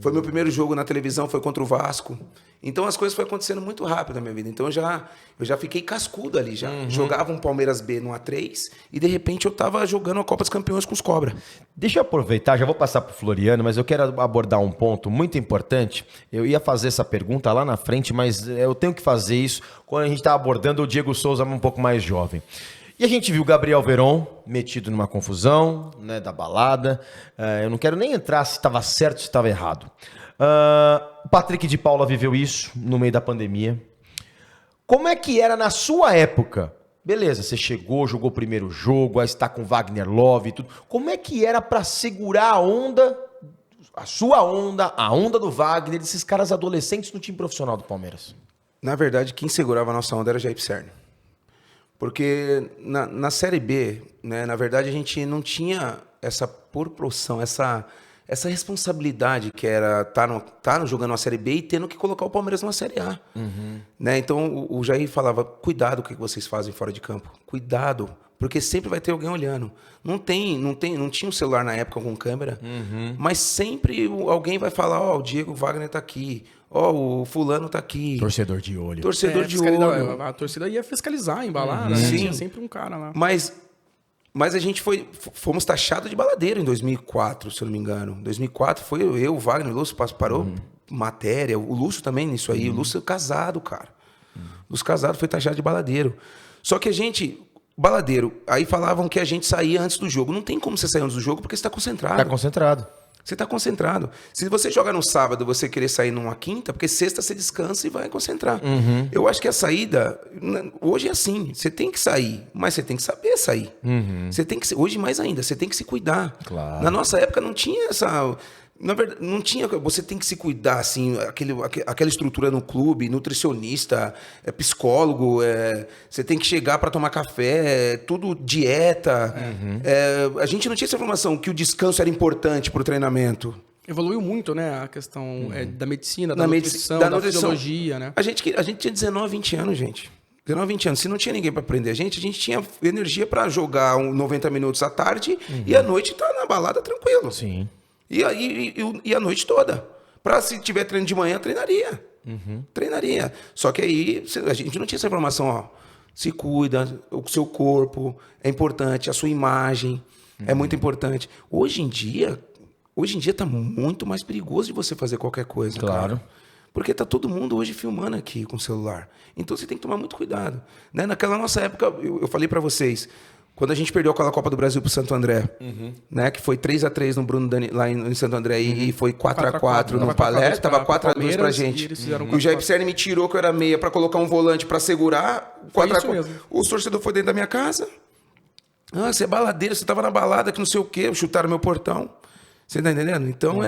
Foi meu primeiro jogo na televisão, foi contra o Vasco. Então as coisas foram acontecendo muito rápido na minha vida. Então eu já fiquei cascudo ali já. Jogava um Palmeiras B no A3 e de repente eu tava jogando a Copa dos Campeões com os Cobra. Deixa eu aproveitar, já vou passar pro Floriano, mas eu quero abordar um ponto muito importante. Eu ia fazer essa pergunta lá na frente, mas eu tenho que fazer isso quando a gente tá abordando o Diego Souza um pouco mais jovem. E a gente viu o Gabriel Veron metido numa confusão, né, da balada. Eu não quero nem entrar se estava certo ou se estava errado. O Patrick de Paula viveu isso no meio da pandemia. Como é que era na sua época? Beleza, você chegou, jogou o primeiro jogo, aí está com Wagner Love e tudo. Como é que era para segurar a onda, a sua onda, a onda do Wagner, desses caras adolescentes no time profissional do Palmeiras? Na verdade, quem segurava a nossa onda era Jair Pisserni. Porque na Série B, né, na verdade, a gente não tinha essa proporção, essa responsabilidade que era tá jogando uma Série B e tendo que colocar o Palmeiras numa Série A. Né? Então, o Jair falava, cuidado com o que vocês fazem fora de campo. Cuidado, porque sempre vai ter alguém olhando. Não tinha um celular na época com câmera, mas sempre alguém vai falar, o Diego Wagner tá aqui. O fulano tá aqui. Torcedor de olho. A torcida ia fiscalizar, embalar, né? Sim. Tinha sempre um cara lá. Mas Mas a gente fomos taxados de baladeiro em 2004, se eu não me engano. Em 2004 foi eu, o Wagner, o Lúcio parou matéria, o Lúcio também nisso aí. O Lúcio casado, cara. O Lúcio casado foi taxado de baladeiro. Só que a gente, baladeiro, aí falavam que a gente saía antes do jogo. Não tem como você sair antes do jogo porque você está concentrado. Tá concentrado. Você está concentrado. Se você joga no sábado, você querer sair numa quinta, porque sexta você descansa e vai concentrar. Eu acho que a saída, hoje é assim, você tem que sair, mas você tem que saber sair. Você tem que, hoje mais ainda, você tem que se cuidar. Claro. Na nossa época não tinha essa... Na verdade, não tinha. Você tem que se cuidar, assim, aquela estrutura no clube, nutricionista, psicólogo, você tem que chegar para tomar café, tudo dieta. A gente não tinha essa informação que o descanso era importante para o treinamento. Evoluiu muito, né? A questão da medicina, da nutrição, da fisiologia, né? A gente tinha 19, 20 anos, gente. 19, 20 anos. Se não tinha ninguém para aprender a gente tinha energia para jogar 90 minutos à tarde e à noite tá na balada tranquilo. Sim. E a noite toda. Para se tiver treino de manhã, treinaria. Treinaria. Só que aí a gente não tinha essa informação, ó. Se cuida, o seu corpo é importante, a sua imagem é muito importante. Hoje em dia tá muito mais perigoso de você fazer qualquer coisa. Claro. Cara. Porque tá todo mundo hoje filmando aqui com o celular. Então você tem que tomar muito cuidado. Né? Naquela nossa época, eu falei para vocês, quando a gente perdeu aquela Copa do Brasil pro Santo André, né, que foi 3-3 no Bruno Dani, lá em Santo André, e foi 4-4 no Palé, tava 4-2 pra gente. E o Jair Pisserni me tirou, que eu era meia, pra colocar um volante pra segurar. 4-4. Os torcedores foram dentro da minha casa. Ah, você é baladeiro, você tava na balada, que não sei o quê, chutaram meu portão. Você tá entendendo? Então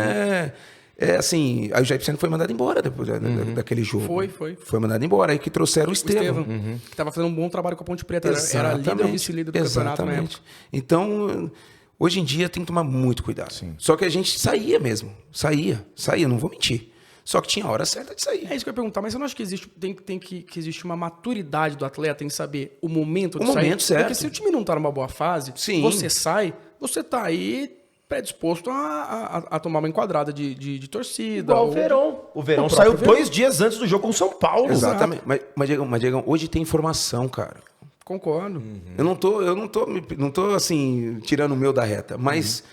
assim, aí o Jair Pisserni foi mandado embora depois daquele jogo. Foi mandado embora. Aí que trouxeram o Estevão. Que estava fazendo um bom trabalho com a Ponte Preta. Era líder ou vice-líder do campeonato na época. Então, hoje em dia tem que tomar muito cuidado. Sim. Só que a gente saía mesmo. Saía, não vou mentir. Só que tinha a hora certa de sair. É isso que eu ia perguntar, mas você não acha que existe uma maturidade do atleta em saber o momento de sair? O momento certo. Porque se o time não está numa boa fase, você sai, você está aí predisposto a tomar uma enquadrada de torcida. Igual o Verón. O Verón saiu 2 dias antes do jogo com o São Paulo. Exatamente. Mas Diegão, hoje tem informação, cara. Concordo. Eu não tô assim, tirando o meu da reta, mas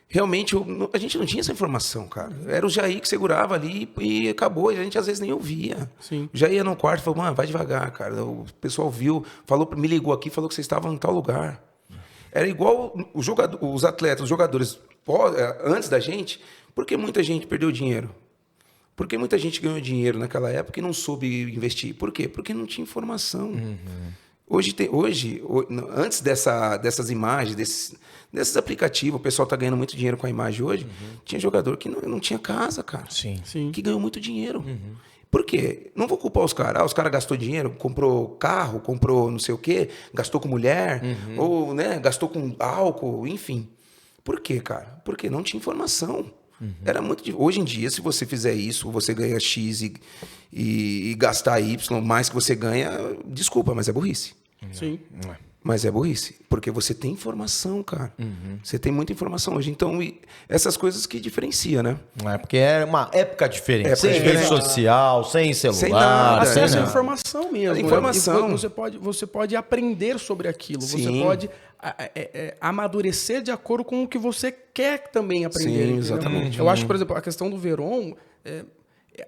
realmente a gente não tinha essa informação, cara. Era o Jair que segurava ali e acabou. A gente às vezes nem ouvia. Sim. O Jair ia no quarto e falou, mano, vai devagar, cara. O pessoal viu, me ligou aqui, falou que vocês estavam em tal lugar. Era igual os atletas, os jogadores antes da gente, porque muita gente perdeu dinheiro. Porque muita gente ganhou dinheiro naquela época e não soube investir. Por quê? Porque não tinha informação. Hoje, antes dessas imagens, desses aplicativos, o pessoal está ganhando muito dinheiro com a imagem hoje, tinha jogador que não tinha casa, cara. Sim. Que ganhou muito dinheiro. Por quê? Não vou culpar os caras. Os caras gastou dinheiro, comprou carro, comprou não sei o quê, gastou com mulher, ou gastou com álcool, enfim. Por quê, cara? Porque não tinha informação. Era muito difícil. Hoje em dia, se você fizer isso, você ganha X e gastar Y mais que você ganha, desculpa, mas é burrice. Sim. Mas é burrice, porque você tem informação, cara. Você tem muita informação hoje. Então, essas coisas que diferenciam, né? Porque é uma época diferente. Sem rede social, sem celular. Sem nada. Acesso à informação mesmo. Informação. Né? Você pode aprender sobre aquilo. Sim. Você pode amadurecer de acordo com o que você quer também aprender. Sim, exatamente. Eu acho, por exemplo, a questão do Verón,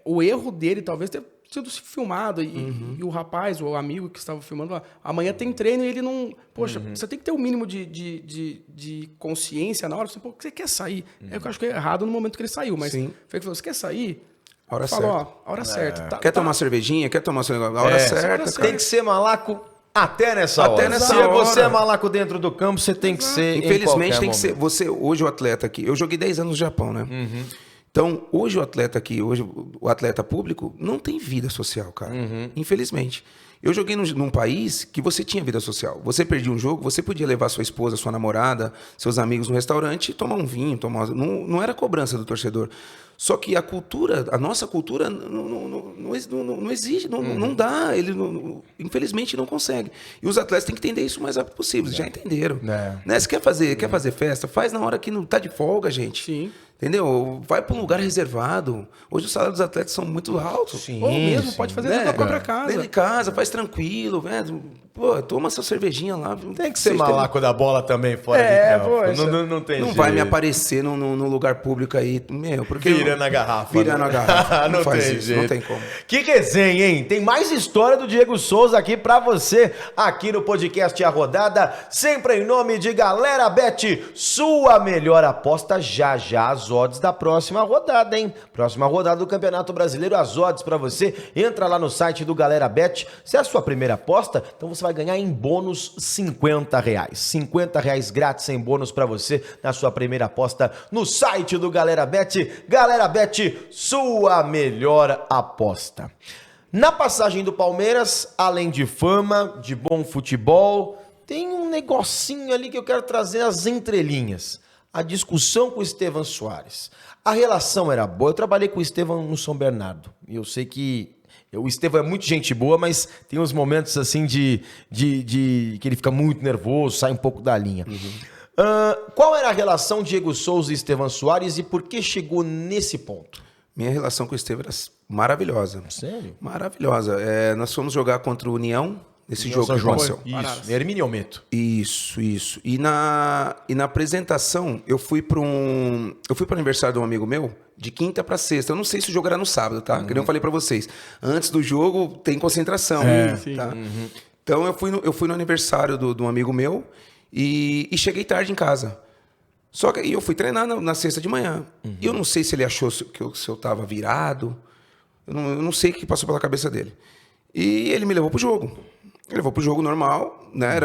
o erro dele talvez tenha sido filmado e o rapaz, o amigo que estava filmando, amanhã tem treino e ele não... Poxa, você tem que ter o mínimo de consciência na hora. Você, pô, você quer sair? Eu acho que é errado no momento que ele saiu, mas foi que você quer sair? A hora Falou, certa. ó, a hora certa. Quer tomar cervejinha? Quer tomar seu negócio? A hora certa. Tem que ser malaco até nessa hora. Se você é malaco dentro do campo, você tem que ser. Infelizmente tem que ser. Hoje o atleta aqui. Eu joguei 10 anos no Japão, né? Então, hoje o atleta aqui, o atleta público, não tem vida social, cara. Infelizmente. Eu joguei num país que você tinha vida social. Você perdia um jogo, você podia levar sua esposa, sua namorada, seus amigos no restaurante e tomar um vinho. Não era cobrança do torcedor. Só que a nossa cultura não exige, não dá. Infelizmente não consegue. E os atletas têm que entender isso o mais rápido possível. Já entenderam. Né? Se quer fazer festa, faz na hora que não tá de folga, gente. Sim. Entendeu? Vai para um lugar reservado. Hoje os salários dos atletas são muito altos. Sim. Ou mesmo, pode fazer dentro da própria casa. Dentro de casa, faz tranquilo, velho. Pô, toma sua cervejinha lá. Tem que ser malaco da bola também fora de campo. Pô, não tem Não jeito. vai me aparecer num lugar público aí, meu, porque... Virando a garrafa. Virando a garrafa. Não faz tem isso, jeito. não tem como. Que resenha, hein? Tem mais história do Diego Souza aqui pra você, aqui no podcast A Rodada, sempre em nome de Galera Bet, sua melhor aposta já as odds da próxima rodada, hein? Próxima rodada do Campeonato Brasileiro, as odds pra você. Entra lá no site do Galera Bet. Se é a sua primeira aposta, então você vai ganhar em bônus R$50. R$50 grátis em bônus pra você na sua primeira aposta no site do Galera Bet. Galera Bet, sua melhor aposta. Na passagem do Palmeiras, além de fama, de bom futebol, tem um negocinho ali que eu quero trazer as entrelinhas. A discussão com o Estevão Soares. A relação era boa. Eu trabalhei com o Estevão no São Bernardo. E eu sei que o Estevão é muito gente boa, mas tem uns momentos assim de que ele fica muito nervoso, sai um pouco da linha. Qual era a relação Diego Souza e Estevão Soares e por que chegou nesse ponto? Minha relação com o Estevão era maravilhosa. Sério? Maravilhosa. Nós fomos jogar contra o União, nesse União jogo São que João. aconteceu. Isso, Hermínio Almeto. Isso. E na apresentação, eu fui pro aniversário de um amigo meu, de quinta para sexta. Eu não sei se o jogo era no sábado, tá? Que nem eu falei para vocês. Antes do jogo, tem concentração. Tá? Então, eu fui no aniversário de um amigo meu e cheguei tarde em casa. Só que eu fui treinar na sexta de manhã. E eu não sei se ele achou que eu tava virado. Eu não sei o que passou pela cabeça dele. E ele me levou pro jogo. Ele levou pro jogo normal, né?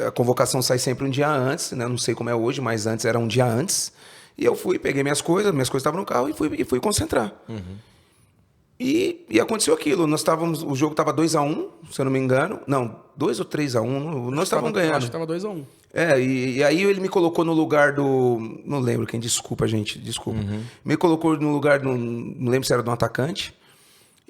A convocação sai sempre um dia antes, né? Não sei como é hoje, mas antes era um dia antes. E eu fui, peguei minhas coisas estavam no carro e fui concentrar. E aconteceu aquilo. O jogo estava 2-1, se eu não me engano. Não, 2 ou 3-1. Nós estávamos ganhando. Acho que estava 2-1. E aí ele me colocou no lugar do... Não lembro quem, desculpa, gente, desculpa. Me colocou no lugar, não lembro se era de um atacante.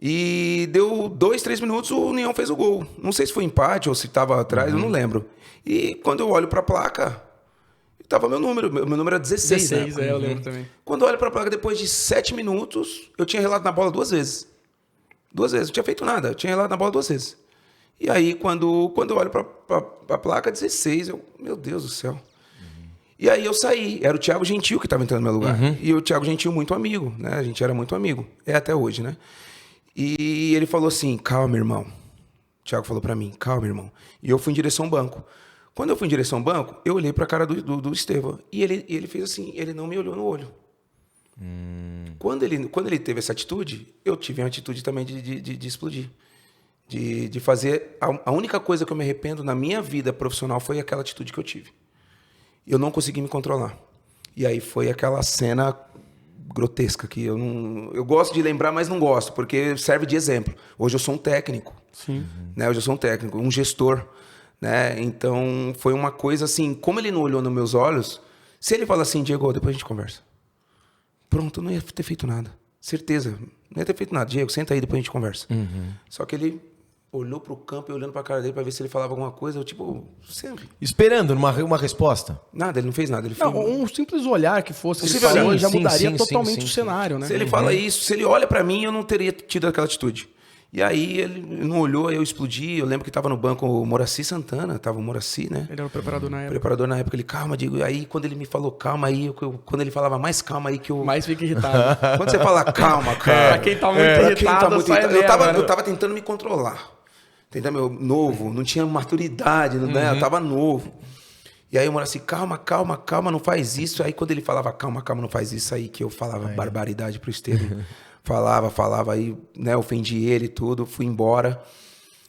E deu 2, 3 minutos, o União fez o gol. Não sei se foi empate ou se estava atrás, eu não lembro. E quando eu olho para a placa, estava meu número era 16, 16, né? eu lembro também. Quando eu olho para a placa, depois de 7 minutos, eu tinha relado na bola 2 vezes. 2 vezes, não tinha feito nada, eu tinha relado na bola 2 vezes. E aí, quando eu olho para a placa 16, meu Deus do céu. E aí eu saí, era o Thiago Gentil que estava entrando no meu lugar. E o Thiago Gentil muito amigo, né? A gente era muito amigo, é até hoje, né? E ele falou assim, calma, irmão. O Thiago falou pra mim, calma, irmão. E eu fui em direção ao banco. Quando eu fui em direção ao banco, eu olhei pra cara do Estevão. E ele fez assim, ele não me olhou no olho. Quando ele teve essa atitude, eu tive uma atitude também de explodir. De fazer... A única coisa que eu me arrependo na minha vida profissional foi aquela atitude que eu tive. Eu não consegui me controlar. E aí foi aquela cena... grotesca que eu gosto de lembrar, mas não gosto, porque serve de exemplo. Hoje eu sou um técnico. Sim. Né? Hoje eu sou um técnico, um gestor, né? Então foi uma coisa assim, como ele não olhou nos meus olhos, se ele fala assim, Diego, depois a gente conversa. Pronto, eu não ia ter feito nada. Certeza, não ia ter feito nada. Diego, senta aí, depois a gente conversa. Só que ele olhou pro campo e olhando pra cara dele pra ver se ele falava alguma coisa, eu tipo, sempre. Esperando uma resposta. Nada, ele não fez nada. Ele Não, fez... um simples olhar que fosse, que ele Sim, falou, já sim, mudaria sim, totalmente sim, o sim. cenário, né? Se ele fala isso, se ele olha pra mim, eu não teria tido aquela atitude. E aí ele não olhou, aí eu explodi. Eu lembro que tava no banco o Moraci Santana, tava o Moraci, né? Ele era o preparador na O época. preparador na época, ele, calma, Diego. E aí quando ele me falou calma, aí quando ele falava mais calma, aí que eu... Mas fica irritado. Quando você fala calma, cara... Pra quem tá muito irritado, sai eu mesmo, tava tentando me controlar. Entendeu? Novo, não tinha maturidade, né? Eu tava novo. E aí eu morava assim, calma, não faz isso. Aí quando ele falava, calma, não faz isso, aí que eu falava barbaridade pro Estevão. falava, aí, né, ofendi ele e tudo, fui embora.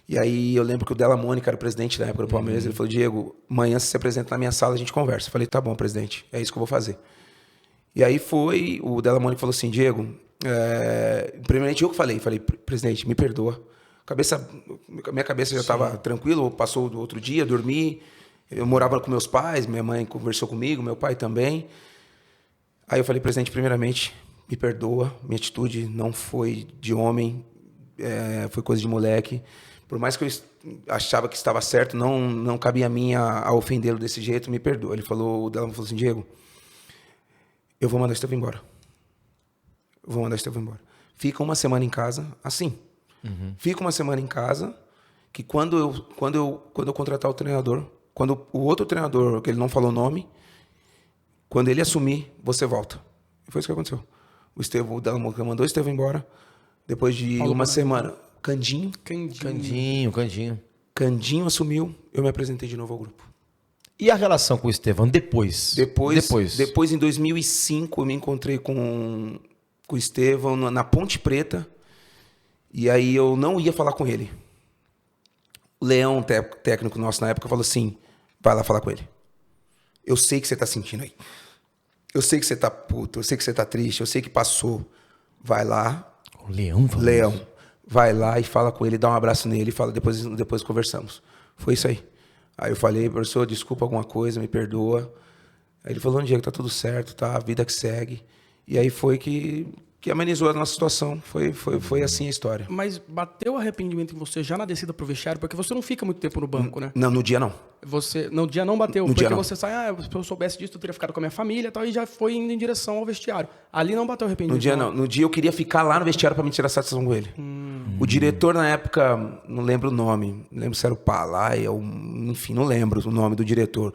E aí eu lembro que o Della Mônica era o presidente na época do Palmeiras, ele falou, Diego, amanhã você se apresenta na minha sala, a gente conversa. Eu falei, tá bom, presidente, é isso que eu vou fazer. E aí o Della Mônica falou assim, Diego, primeiramente eu que falei, presidente, me perdoa. Minha cabeça já estava tranquila, passou do outro dia, dormi, eu morava com meus pais, minha mãe conversou comigo, meu pai também. Aí eu falei, presidente, primeiramente, me perdoa, minha atitude não foi de homem, foi coisa de moleque. Por mais que eu achava que estava certo, não cabia a mim a ofendê-lo desse jeito, me perdoa. O Della falou assim, Diego, eu vou mandar o Estevão embora. Eu vou mandar o Estevão embora. Fica uma semana em casa, assim. Fica uma semana em casa, que quando eu contratar o treinador, quando o outro treinador, que ele não falou o nome, quando ele assumir, você volta. E foi isso que aconteceu. O Estevão, o Dalamocã mandou o Estevão embora. Depois de uma semana, Candinho assumiu, eu me apresentei de novo ao grupo. E a relação com o Estevão depois? Depois, em 2005, eu me encontrei com o Estevão na Ponte Preta. E aí eu não ia falar com ele. O Leão, técnico nosso na época, falou assim, vai lá falar com ele. Eu sei que você tá sentindo aí. Eu sei que você tá puto, eu sei que você tá triste, eu sei que passou. Vai lá. O Leão falou Leão, isso. vai lá e fala com ele, dá um abraço nele e fala, depois conversamos. Foi isso aí. Aí eu falei, professor, desculpa alguma coisa, me perdoa. Aí ele falou, Diego, tá tudo certo, tá? A vida que segue. E aí foi que amenizou a nossa situação. Foi assim a história. Mas bateu arrependimento em você já na descida pro vestiário? Porque você não fica muito tempo no banco, né? Não, no dia não. No dia não bateu, no porque dia não. você sai, se eu soubesse disso, eu teria ficado com a minha família e tal, e já foi indo em direção ao vestiário. Ali não bateu arrependimento. No dia não. No dia eu queria ficar lá no vestiário para me tirar satisfação com ele. O diretor na época, não lembro o nome, não lembro se era o Palaia, enfim, não lembro o nome do diretor.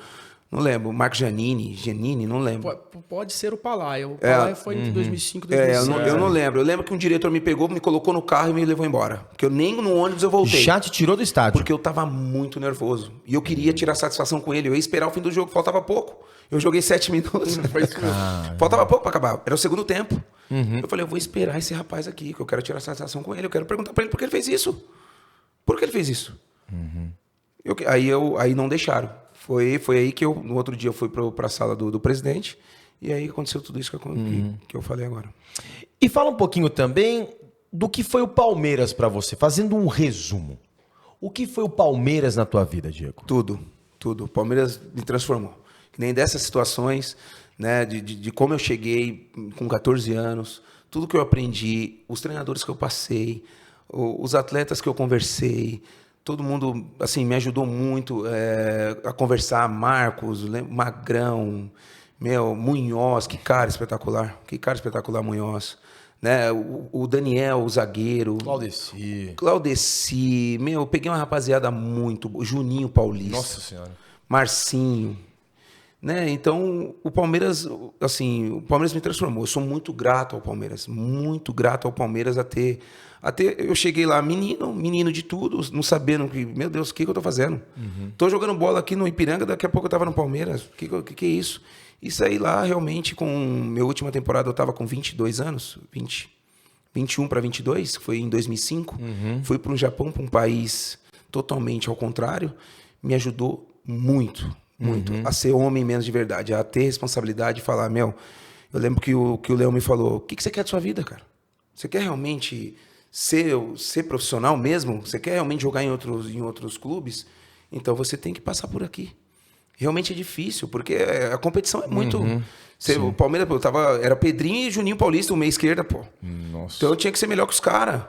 Não lembro, Marco Giannini, não lembro. Pode ser o Palaia. O Palaia foi entre 2005 e 2006. Eu não lembro. Eu lembro que um diretor me pegou, me colocou no carro e me levou embora. Porque eu nem no ônibus eu voltei. Já te tirou do estádio. Porque eu tava muito nervoso. E eu queria tirar satisfação com ele. Eu ia esperar o fim do jogo, faltava pouco. Eu joguei 7 minutos. Faltava pouco pra acabar. Era o segundo tempo. Eu falei, eu vou esperar esse rapaz aqui, que eu quero tirar satisfação com ele. Eu quero perguntar pra ele por que ele fez isso. Por que ele fez isso? Aí não deixaram. Foi aí que no outro dia eu fui pra sala do presidente, e aí aconteceu tudo isso que eu falei agora. E fala um pouquinho também do que foi o Palmeiras pra você, fazendo um resumo. O que foi o Palmeiras na tua vida, Diego? Tudo. O Palmeiras me transformou. Que nem dessas situações, né, de como eu cheguei com 14 anos, tudo que eu aprendi, os treinadores que eu passei, os atletas que eu conversei, todo mundo, assim, me ajudou muito a conversar. Marcos, Magrão, Munhoz, que cara espetacular. Munhoz. Né? O Daniel, o zagueiro. Claudeci. Eu peguei uma rapaziada muito. Juninho Paulista. Nossa Senhora. Marcinho. Né? Então, o Palmeiras me transformou. Eu sou muito grato ao Palmeiras. Muito grato ao Palmeiras até eu cheguei lá, menino de tudo, não sabendo que, meu Deus, o que eu tô fazendo? Tô jogando bola aqui no Ipiranga, daqui a pouco eu tava no Palmeiras. O que é isso? E saí lá, realmente, com minha última temporada, eu tava com 22 anos, 21 para 22, que foi em 2005. Fui para o Japão, para um país totalmente ao contrário. Me ajudou muito a ser homem menos de verdade, a ter responsabilidade e falar, eu lembro que o Leão me falou, o que você quer da sua vida, cara? Você quer realmente ser profissional mesmo? Você quer realmente jogar em outros clubes? Então você tem que passar por aqui. Realmente é difícil, porque a competição é muito... O Palmeiras era Pedrinho e Juninho Paulista, o meia esquerda, pô. Nossa. Então eu tinha que ser melhor que os caras.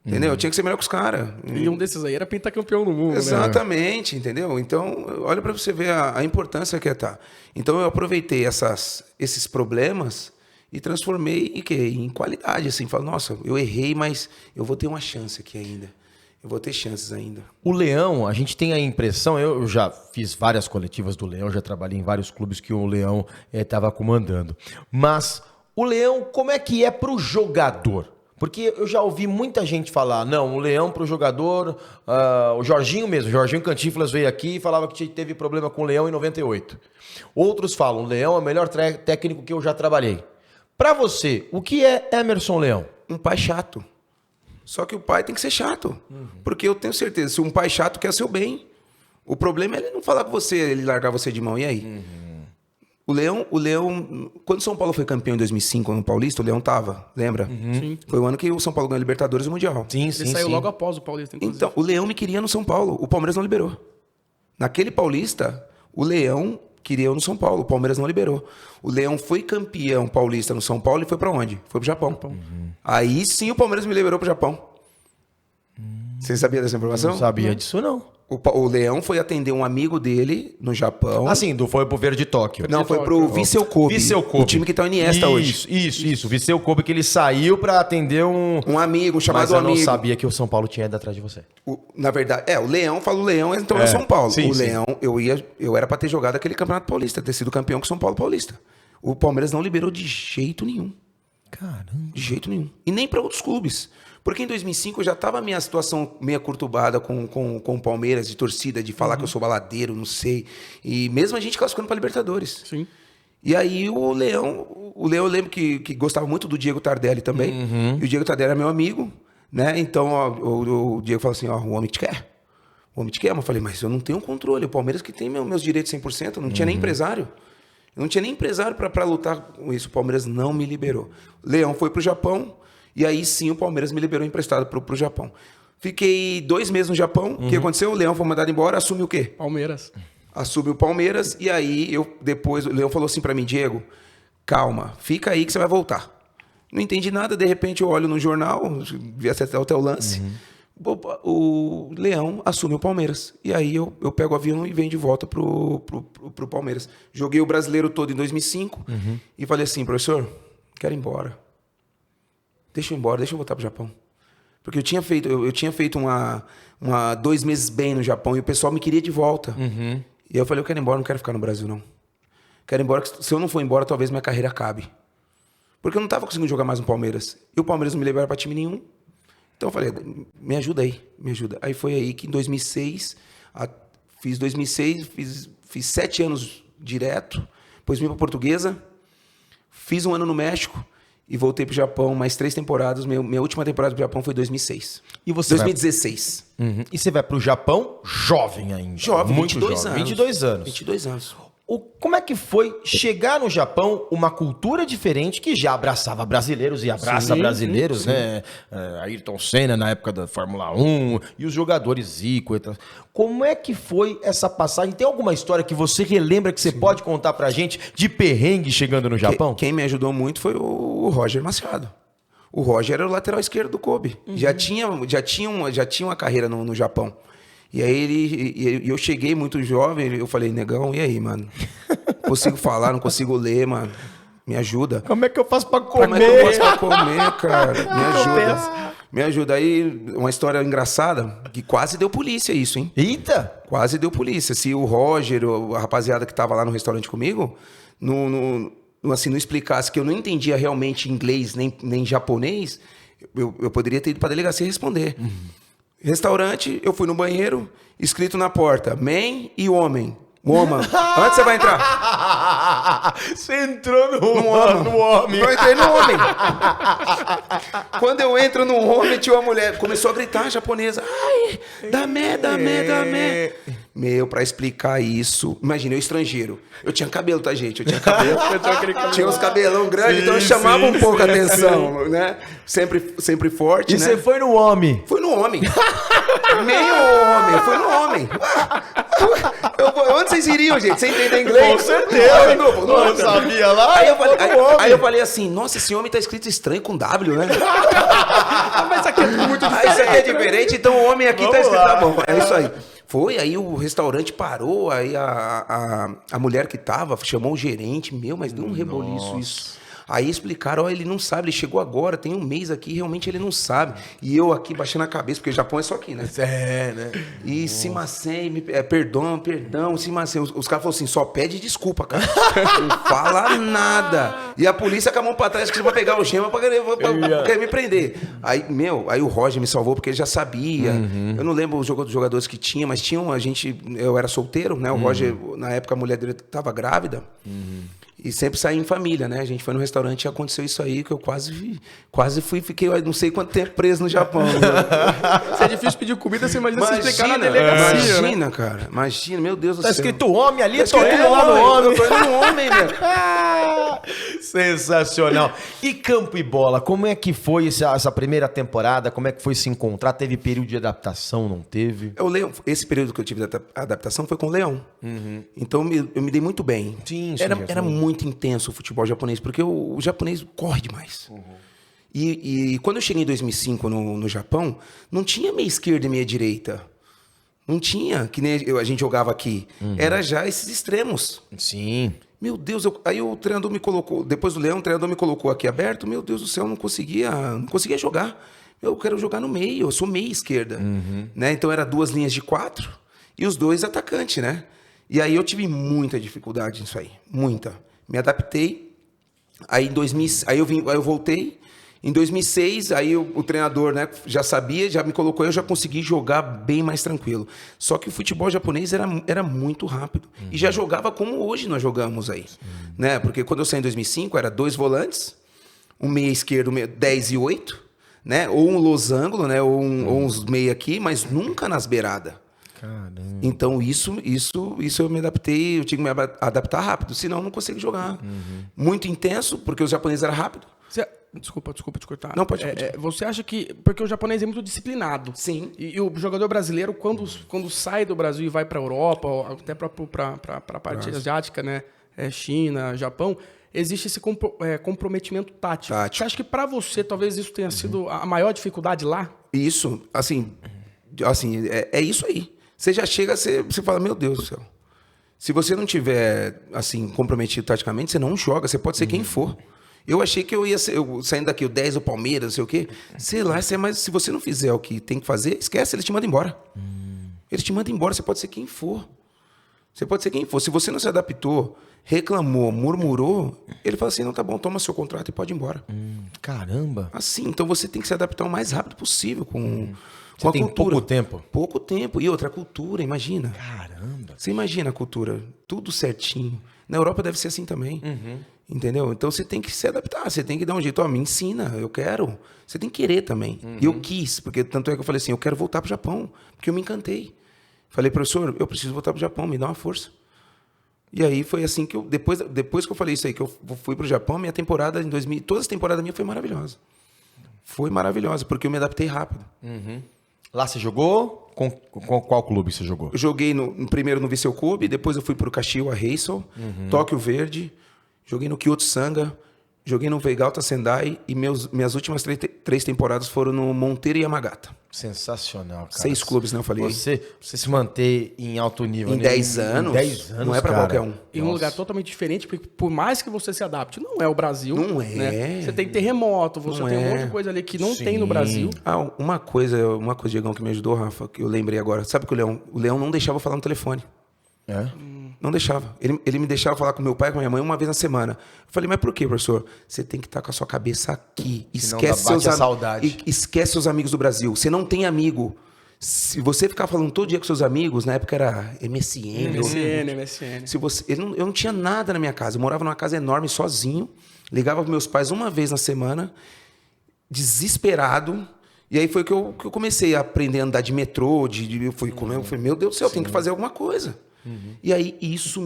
Entendeu? Eu tinha que ser melhor que os caras. E um desses aí era pentacampeão no mundo, Exatamente, entendeu? Então, olha para você ver a importância que tá. Então eu aproveitei esses problemas e transformei em qualidade, assim. Falo, nossa, eu errei, mas eu vou ter uma chance aqui ainda. Eu vou ter chances ainda. O Leão, a gente tem a impressão, eu já fiz várias coletivas do Leão, já trabalhei em vários clubes que o Leão estava comandando. Mas o Leão, como é que é pro jogador? Porque eu já ouvi muita gente falar, não, o Leão pro jogador, o Jorginho Cantinflas veio aqui e falava que teve problema com o Leão em 98. Outros falam, o Leão é o melhor técnico que eu já trabalhei. Pra você, o que é Emerson Leão? Um pai chato. Só que o pai tem que ser chato. Porque eu tenho certeza, se um pai chato quer seu bem, o problema é ele não falar com você, ele largar você de mão. E aí? O Leão, quando o São Paulo foi campeão em 2005 no Paulista, o Leão tava, lembra? Sim. Foi o ano que o São Paulo ganhou a Libertadores e o Mundial. Sim, Ele saiu logo após o Paulista, inclusive. Então, o Leão me queria no São Paulo, o Palmeiras não liberou. Naquele Paulista, o Leão queria eu no São Paulo, o Palmeiras não liberou. O Leão foi campeão paulista no São Paulo e foi pra onde? Foi pro Japão. Aí sim o Palmeiras me liberou pro Japão. Você sabia dessa informação? Não sabia disso, não. O Leão foi atender um amigo dele no Japão. Assim, foi pro Verde Tóquio. Não, foi pro Vissel Kobe. Vissel Kobe. O time que tá o Iniesta hoje. Isso. Vissel Kobe, que ele saiu pra atender um amigo, chamado Mas eu amigo. não sabia que o São Paulo tinha ido atrás de você. Na verdade, o Leão, fala o Leão, então é São Paulo. Sim, o Leão, eu era pra ter jogado aquele Campeonato Paulista, ter sido campeão com o São Paulo Paulista. O Palmeiras não liberou de jeito nenhum. Caramba. De jeito nenhum. E nem pra outros clubes. Porque em 2005 eu já tava a minha situação meio conturbada com o Palmeiras, de torcida, de falar que eu sou baladeiro, não sei. E mesmo a gente classificando pra Libertadores. Sim. E aí o Leão eu lembro que gostava muito do Diego Tardelli também. E o Diego Tardelli era meu amigo, né? Então o Diego falou assim, ó, o homem te quer. O homem te quer. Mas eu falei, mas eu não tenho controle. O Palmeiras que tem meus direitos 100%, eu não tinha nem empresário. Eu não tinha nem empresário para lutar com isso. O Palmeiras não me liberou. Leão foi pro Japão. E aí sim o Palmeiras me liberou emprestado pro Japão. Fiquei 2 meses no Japão. O que aconteceu? O Leão foi mandado embora, assumiu o quê? Palmeiras. Assumiu o Palmeiras. E aí depois o Leão falou assim pra mim, Diego, calma, fica aí que você vai voltar. Não entendi nada, de repente eu olho no jornal, vi até o teu lance. O Leão assume o Palmeiras. E aí eu pego o avião e venho de volta pro Palmeiras. Joguei o brasileiro todo em 2005 e falei assim, professor, quero ir embora. Deixa eu ir embora, deixa eu voltar pro Japão. Porque eu tinha feito 2 meses bem no Japão e o pessoal me queria de volta. E eu falei, eu quero ir embora, não quero ficar no Brasil, não. Quero ir embora, que se eu não for embora, talvez minha carreira acabe. Porque eu não estava conseguindo jogar mais no Palmeiras. E o Palmeiras não me liberava para time nenhum. Então eu falei, me ajuda aí, me ajuda. Aí foi aí que em 2006, fiz 7 anos direto, depois vim para Portuguesa, fiz 1 ano no México, e voltei pro Japão mais 3 temporadas. Minha última temporada pro Japão foi 2006. E você 2016. E você vai pro Japão jovem ainda. Jovem, muito 22 jovem. anos. 22 anos. 22 anos. Como é que foi chegar no Japão, uma cultura diferente que já abraçava brasileiros e abraça brasileiros, né? Ayrton Senna na época da Fórmula 1 e os jogadores Zico. Como é que foi essa passagem? Tem alguma história que você relembra que você pode contar pra gente de perrengue chegando no Japão? Quem me ajudou muito foi o Roger Machado. O Roger era o lateral esquerdo do Kobe. Já tinha uma carreira no Japão. E aí eu cheguei muito jovem, eu falei, negão, e aí, mano? Consigo falar, não consigo ler, mano. Me ajuda. Como é que eu faço pra comer? Como é que eu faço pra comer, cara? Me ajuda. Me ajuda. Aí, uma história engraçada, que quase deu polícia isso, hein? Eita! Quase deu polícia. Se o Roger, a rapaziada que tava lá no restaurante comigo, não explicasse que eu não entendia realmente inglês nem japonês, eu poderia ter ido pra delegacia responder. Restaurante, eu fui no banheiro, escrito na porta, man e homem. Woman. Antes você vai entrar. Você entrou no homem. Eu entrei no homem. Quando eu entro no homem, tinha uma mulher. Começou a gritar japonesa. Ai, dame. Meu, pra explicar isso. Imagina, eu estrangeiro. Eu tinha cabelo, tá, gente? Eu tinha cabelo. Tinha uns cabelão grandes, então eu chamava um pouco a atenção, né? Sempre forte, e né? você foi no homem? Fui no homem. Meio homem. Fui no homem. Onde vocês iriam, gente? Você entende inglês? Com certeza. Não sabia lá? Aí eu falei assim, nossa, esse homem tá escrito estranho com W, né? Mas isso aqui é muito diferente. Isso aqui é diferente, então o homem aqui tá escrito, tá bom. É isso aí. Foi, aí o restaurante parou, aí a mulher que tava chamou o gerente, mas deu um reboliço isso. Aí explicaram, ele não sabe, ele chegou agora, tem 1 mês aqui, realmente ele não sabe. E eu aqui baixando a cabeça, porque o Japão é só aqui, né? Né? E Simasen, perdão, Simasen. Os caras falaram assim, só pede desculpa, cara. Não fala nada. E a polícia com a mão pra trás, que vai pegar o gema pra querer me prender. Aí o Roger me salvou, porque ele já sabia. Eu não lembro os jogadores que tinha, mas eu era solteiro, né? O Roger, na época, a mulher dele tava grávida. E sempre saí em família, né? A gente foi no restaurante e aconteceu isso aí, que eu fiquei não sei quanto tempo preso no Japão. Se é difícil pedir comida, você imagina se explicar na delegacia. Imagina, né? Cara. Imagina, meu Deus do céu. Tá escrito homem ali, tá tô indo lá no homem. Eu tô indo no homem, velho. Sensacional. E Campo e Bola, como é que foi essa primeira temporada? Como é que foi se encontrar? Teve período de adaptação, não teve? Esse período que eu tive de adaptação foi com o Leão. Então eu me dei muito bem. Sim, era muito intenso o futebol japonês, porque o japonês corre demais. E quando eu cheguei em 2005 no Japão, não tinha meia esquerda e meia direita. Não tinha, que nem a gente jogava aqui. Era já esses extremos. Sim. Meu Deus, aí o treinador me colocou, depois do Leão, o treinador me colocou aqui aberto. Meu Deus do céu, eu não conseguia jogar. Eu quero jogar no meio, eu sou meia esquerda. Né? Então era 2 linhas de 4 e os 2 atacantes, né? E aí eu tive muita dificuldade nisso aí, muita. Me adaptei. Aí eu voltei. Em 2006, aí o treinador, né, já sabia, já me colocou, eu já consegui jogar bem mais tranquilo. Só que o futebol japonês era muito rápido. E já jogava como hoje nós jogamos aí. Né? Porque quando eu saí em 2005, era 2 volantes, um meia esquerdo, 10 e 8, né? Ou um losango, né? Ou uns meia aqui, mas nunca nas beiradas. Caramba. Então isso eu me adaptei, eu tinha que me adaptar rápido, senão eu não consigo jogar. Muito intenso, porque os japoneses eram rápidos. Desculpa te cortar. Não, pode. Você acha que... Porque o japonês é muito disciplinado. Sim. E o jogador brasileiro, quando sai do Brasil e vai para a Europa, ou até para a parte asiática, né? China, Japão, existe esse comprometimento tático. Você acha que para você, talvez isso tenha sido a maior dificuldade lá? Isso, assim é isso aí. Você já chega, você fala, meu Deus do céu. Se você não tiver, assim, comprometido taticamente, você não joga. Você pode ser quem for. Eu achei que eu ia ser, saindo daqui, o 10 do Palmeiras, não sei o quê. Sei lá, mas se você não fizer o que tem que fazer, esquece, ele te manda embora. Ele te manda embora, você pode ser quem for. Você pode ser quem for. Se você não se adaptou, reclamou, murmurou, ele fala assim, não, tá bom, toma seu contrato e pode ir embora. Caramba. Assim, então você tem que se adaptar o mais rápido possível com Você a tem cultura. pouco tempo. Pouco tempo. E outra cultura, imagina. Caramba. Você imagina a cultura, tudo certinho. Na Europa deve ser assim também. Entendeu? Então você tem que se adaptar, você tem que dar um jeito. Me ensina, eu quero. Você tem que querer também. E eu quis, porque tanto é que eu falei assim, eu quero voltar pro Japão, porque eu me encantei. Falei, professor, eu preciso voltar pro Japão, me dá uma força. E aí foi assim que eu, depois que eu falei isso aí, que eu fui pro Japão, minha temporada em 2000, todas as temporadas minhas foi maravilhosa. Foi maravilhosa, porque eu me adaptei rápido. Lá você jogou? Com qual clube você jogou? Eu joguei primeiro no Vissel Kobe, depois eu fui pro Kashiwa Reysol, Tóquio Verde, joguei no Kyoto Sanga, joguei no Vegalta Sendai e minhas últimas 3 temporadas foram no Monteiro Yamagata. Sensacional, cara. 6 clubes, né? Eu falei. Você se manter em alto nível. Em 10 anos, em 10 anos, não é pra cara. qualquer um. Em um lugar totalmente diferente, porque por mais que você se adapte, não é o Brasil. Não é. Né? Você tem terremoto, você tem um monte de coisa ali que não tem no Brasil. Uma coisa, Diegão, que me ajudou, Rafa, que eu lembrei agora. Sabe que o Leão não deixava eu falar no telefone. É? Não deixava. Ele me deixava falar com meu pai e com minha mãe uma vez na semana. Eu falei, mas por quê, professor? Você tem que estar com a sua cabeça aqui. Esquece bate a saudade. Esquece seus amigos do Brasil. Você não tem amigo. Se você ficar falando todo dia com seus amigos, na época era MSN. MSN. Eu não tinha nada na minha casa. Eu morava numa casa enorme, sozinho. Ligava para meus pais uma vez na semana, desesperado. E aí foi que eu comecei a aprender a andar de metrô. Eu falei, meu Deus do céu, eu tenho que fazer alguma coisa. E aí isso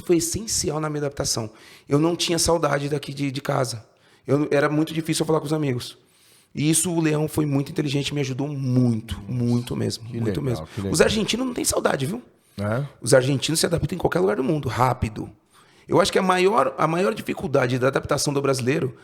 foi essencial na minha adaptação. Eu não tinha saudade daqui de casa. Era muito difícil eu falar com os amigos. E isso o Leão foi muito inteligente e me ajudou muito, muito mesmo. Muito mesmo. Os argentinos não têm saudade, viu? É? Os argentinos se adaptam em qualquer lugar do mundo, rápido. Eu acho que a maior dificuldade da adaptação do brasileiro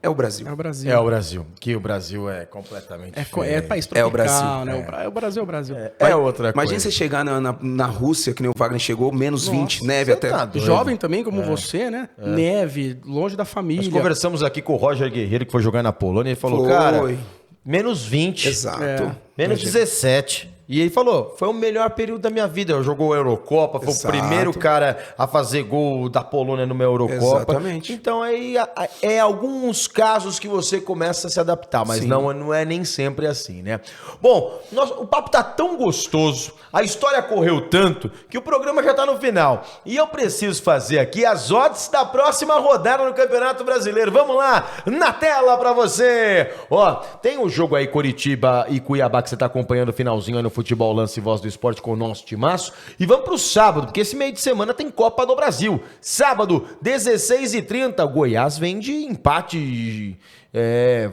é o Brasil. É o Brasil. É o Brasil. Que o Brasil é completamente diferente. É país tropical, É o Brasil. né? O Brasil é o Brasil. É outra coisa. Imagina você chegar na Rússia, que nem o Wagner chegou, menos 20, neve até. tá doido. Jovem também, como você, né? Neve, longe da família. Nós conversamos aqui com o Roger Guerreiro, que foi jogar na Polônia, e ele falou, Foi. cara, menos 20. Exato. Menos 17. E ele falou, foi o melhor período da minha vida. Eu jogou a Eurocopa, foi Exato. o primeiro cara a fazer gol da Polônia numa Eurocopa. Exatamente. Então aí é alguns casos que você começa a se adaptar, mas não é nem sempre assim, né? Bom, o papo tá tão gostoso, a história correu tanto, que o programa já tá no final. E eu preciso fazer aqui as odds da próxima rodada no Campeonato Brasileiro. Vamos lá, na tela pra você! Ó, tem o jogo aí Coritiba e Cuiabá que você tá acompanhando o finalzinho aí no Futebol Lance e Voz do Esporte com o nosso timaço. E vamos pro sábado, porque esse meio de semana tem Copa do Brasil. Sábado, 16h30, Goiás vem de empate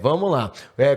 Vamos lá.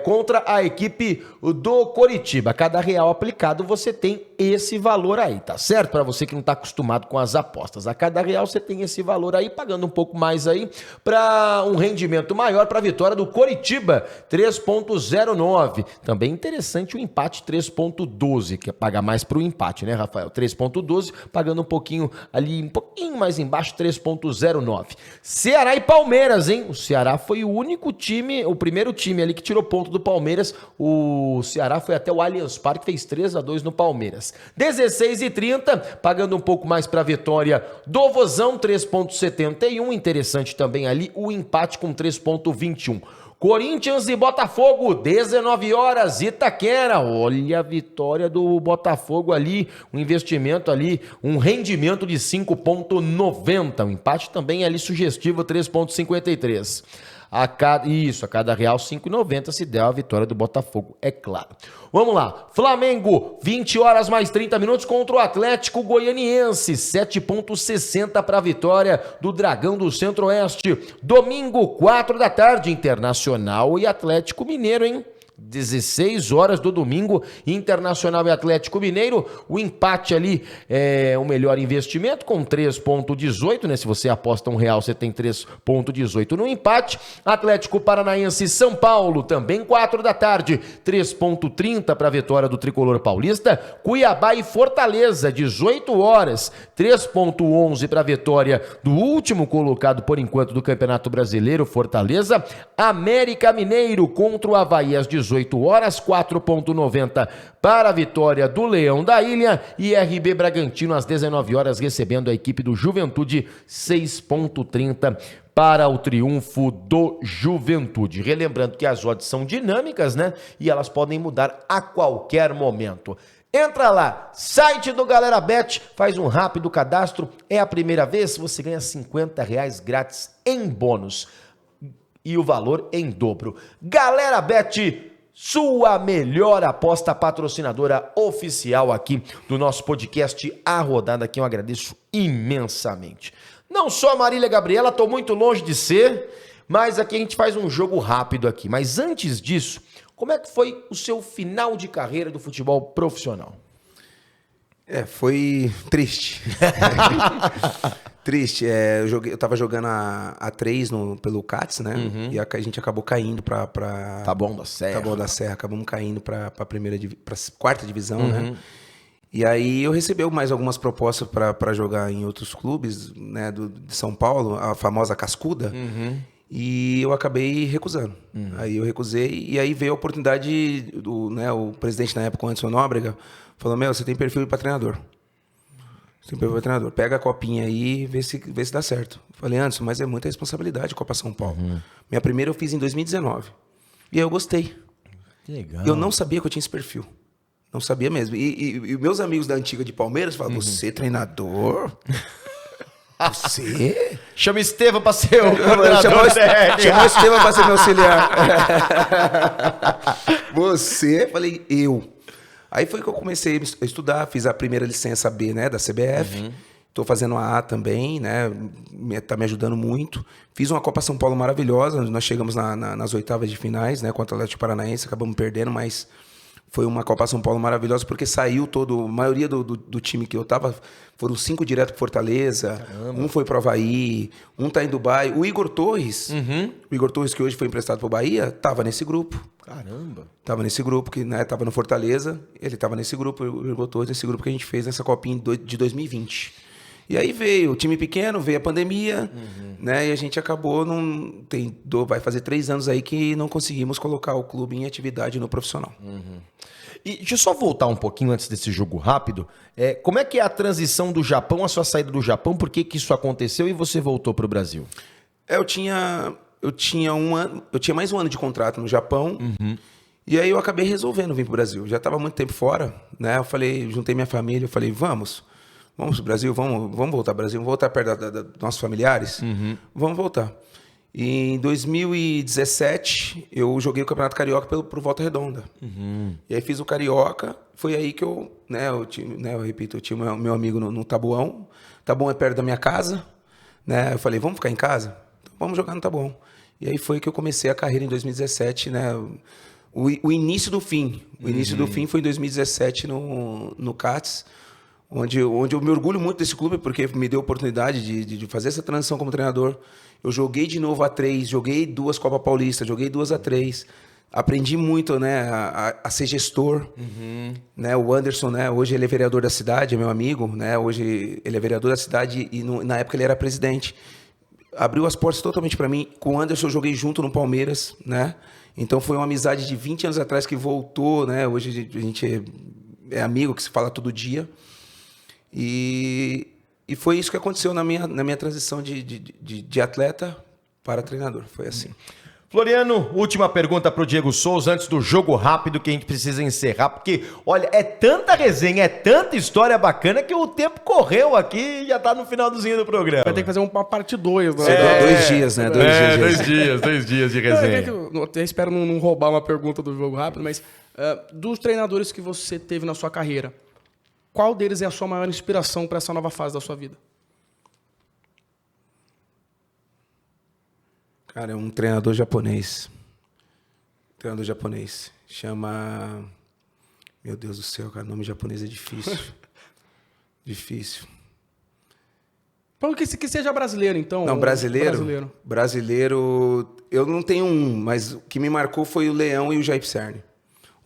Contra a equipe do Coritiba. Cada real aplicado você tem esse valor aí, tá certo? Para você que não está acostumado com as apostas. A cada real você tem esse valor aí, pagando um pouco mais aí, para um rendimento maior para a vitória do Coritiba, 3,09. Também interessante o empate 3,12, que é pagar mais para o empate, né, Rafael? 3,12, pagando um pouquinho ali, um pouquinho mais embaixo, 3,09. Ceará e Palmeiras, hein? O Ceará foi o único time, o primeiro time ali que tirou ponto do Palmeiras. O Ceará foi até o Allianz Parque, fez 3-2 no Palmeiras. 16,30, pagando um pouco mais para a vitória do Vozão, 3,71. Interessante também ali o empate com 3,21. Corinthians e Botafogo, 19 horas, Itaquera. Olha a vitória do Botafogo ali, um investimento ali, um rendimento de 5,90. O empate também ali sugestivo, 3,53. A cada real 5,90 se der a vitória do Botafogo, é claro. Vamos lá, Flamengo, 20 horas mais 30 minutos contra o Atlético Goianiense, 7,60 para a vitória do Dragão do Centro-Oeste. Domingo, 4 da tarde, Internacional e Atlético Mineiro, hein? 16 horas do domingo, Internacional e Atlético Mineiro. O empate ali é o melhor investimento com 3,18, né? Se você aposta R$1, você tem 3,18 no empate. Atlético Paranaense e São Paulo, também 4 da tarde, 3,30 para a vitória do Tricolor Paulista. Cuiabá e Fortaleza, 18 horas, 3,11 para a vitória do último colocado por enquanto do Campeonato Brasileiro, Fortaleza. América Mineiro contra o Avaí às 18 horas, 4,90 para a vitória do Leão da Ilha, e RB Bragantino às 19 horas recebendo a equipe do Juventude, 6,30 para o triunfo do Juventude. Relembrando que as odds são dinâmicas, né? E elas podem mudar a qualquer momento. Entra lá, site do Galera Bet, faz um rápido cadastro, é a primeira vez, você ganha R$50 grátis em bônus. E o valor em dobro. Galera Bet, sua melhor aposta, patrocinadora oficial aqui do nosso podcast A Rodada, que eu agradeço imensamente. Não só a Marília Gabriela, estou muito longe de ser, mas aqui a gente faz um jogo rápido aqui. Mas antes disso, como é que foi o seu final de carreira do futebol profissional? Foi triste. Triste. Eu tava jogando a 3 pelo CATS, né? Uhum. E a gente acabou caindo pra Taboão da Serra. Acabamos caindo pra quarta divisão, né? E aí eu recebi mais algumas propostas pra jogar em outros clubes, né? De São Paulo, a famosa Cascuda. Uhum. E eu acabei recusando. Uhum. Aí eu recusei e aí veio a oportunidade o presidente na época, o Anderson Nóbrega, falou: você tem perfil para treinador. Você tem perfil para treinador. Pega a copinha aí e vê se dá certo. Falei: Anderson, mas é muita responsabilidade Copa São Paulo. Uhum. Minha primeira eu fiz em 2019. E aí eu gostei. Que legal. Eu não sabia que eu tinha esse perfil. Não sabia mesmo. E meus amigos da antiga de Palmeiras falavam: você treinador? Você? Chama Estevam para ser o coordenador. Chamou o Estevam para ser meu auxiliar. Você? Falei, eu. Aí foi que eu comecei a estudar, fiz a primeira licença B, né, da CBF. Estou fazendo a A também, né? Tá me ajudando muito. Fiz uma Copa São Paulo maravilhosa. Nós chegamos nas oitavas de finais, né, contra o Atlético Paranaense, acabamos perdendo, mas foi uma Copa São Paulo maravilhosa, porque saiu a maioria do time que eu tava, foram 5 direto pro Fortaleza. Caramba. Um foi pro Avaí, um tá em Dubai. O Igor Torres, que hoje foi emprestado pro Bahia, tava nesse grupo. Caramba. Tava nesse grupo, que né, tava no Fortaleza, ele tava nesse grupo, o Igor Torres, nesse grupo que a gente fez nessa Copinha de 2020. E aí veio o time pequeno, veio a pandemia, né? E a gente acabou, vai fazer 3 anos aí que não conseguimos colocar o clube em atividade no profissional. E deixa eu só voltar um pouquinho antes desse jogo rápido. Como é que é a transição do Japão, a sua saída do Japão? Por que isso aconteceu e você voltou para o Brasil? Eu tinha mais um ano de contrato no Japão. E aí eu acabei resolvendo vir para o Brasil. Eu já estava muito tempo fora, né? Eu falei, juntei minha família, eu falei, vamos para o Brasil, vamos voltar ao Brasil, vamos voltar perto dos nossos familiares, vamos voltar. E em 2017, eu joguei o Campeonato Carioca pro Volta Redonda. E aí fiz o Carioca, foi aí que eu repito, eu tinha meu amigo no Taboão. Taboão é perto da minha casa, né? Eu falei, vamos ficar em casa? Então, vamos jogar no Taboão. E aí foi que eu comecei a carreira em 2017, né? O início do fim. O início do fim foi em 2017 no CATS, onde eu me orgulho muito desse clube, porque me deu a oportunidade de fazer essa transição como treinador. Eu joguei de novo A3, joguei 2 Copa Paulista, joguei 2 A3. Aprendi muito, né, a ser gestor. Né? O Anderson, né, hoje ele é vereador da cidade, é meu amigo. Né? Hoje ele é vereador da cidade e na época ele era presidente. Abriu as portas totalmente para mim. Com o Anderson eu joguei junto no Palmeiras, né? Então foi uma amizade de 20 anos atrás que voltou, né? Hoje a gente é amigo, que se fala todo dia. E foi isso que aconteceu na minha transição de atleta para treinador. Foi assim. Floriano, última pergunta para o Diego Souza antes do jogo rápido que a gente precisa encerrar, porque, olha, é tanta resenha, é tanta história bacana que o tempo correu aqui e já tá no finalzinho do programa. Vai ter que fazer uma parte 2. Né? 2 dias, né? 2 dias de resenha. Eu até espero não roubar uma pergunta do jogo rápido, mas dos treinadores que você teve na sua carreira, qual deles é a sua maior inspiração para essa nova fase da sua vida? Cara, é um treinador japonês. Chama... Meu Deus do céu, cara, nome japonês é difícil. Difícil. Falando que seja brasileiro, então. Não, brasileiro. Brasileiro, eu não tenho um, mas o que me marcou foi o Leão e o Jair Pisserni.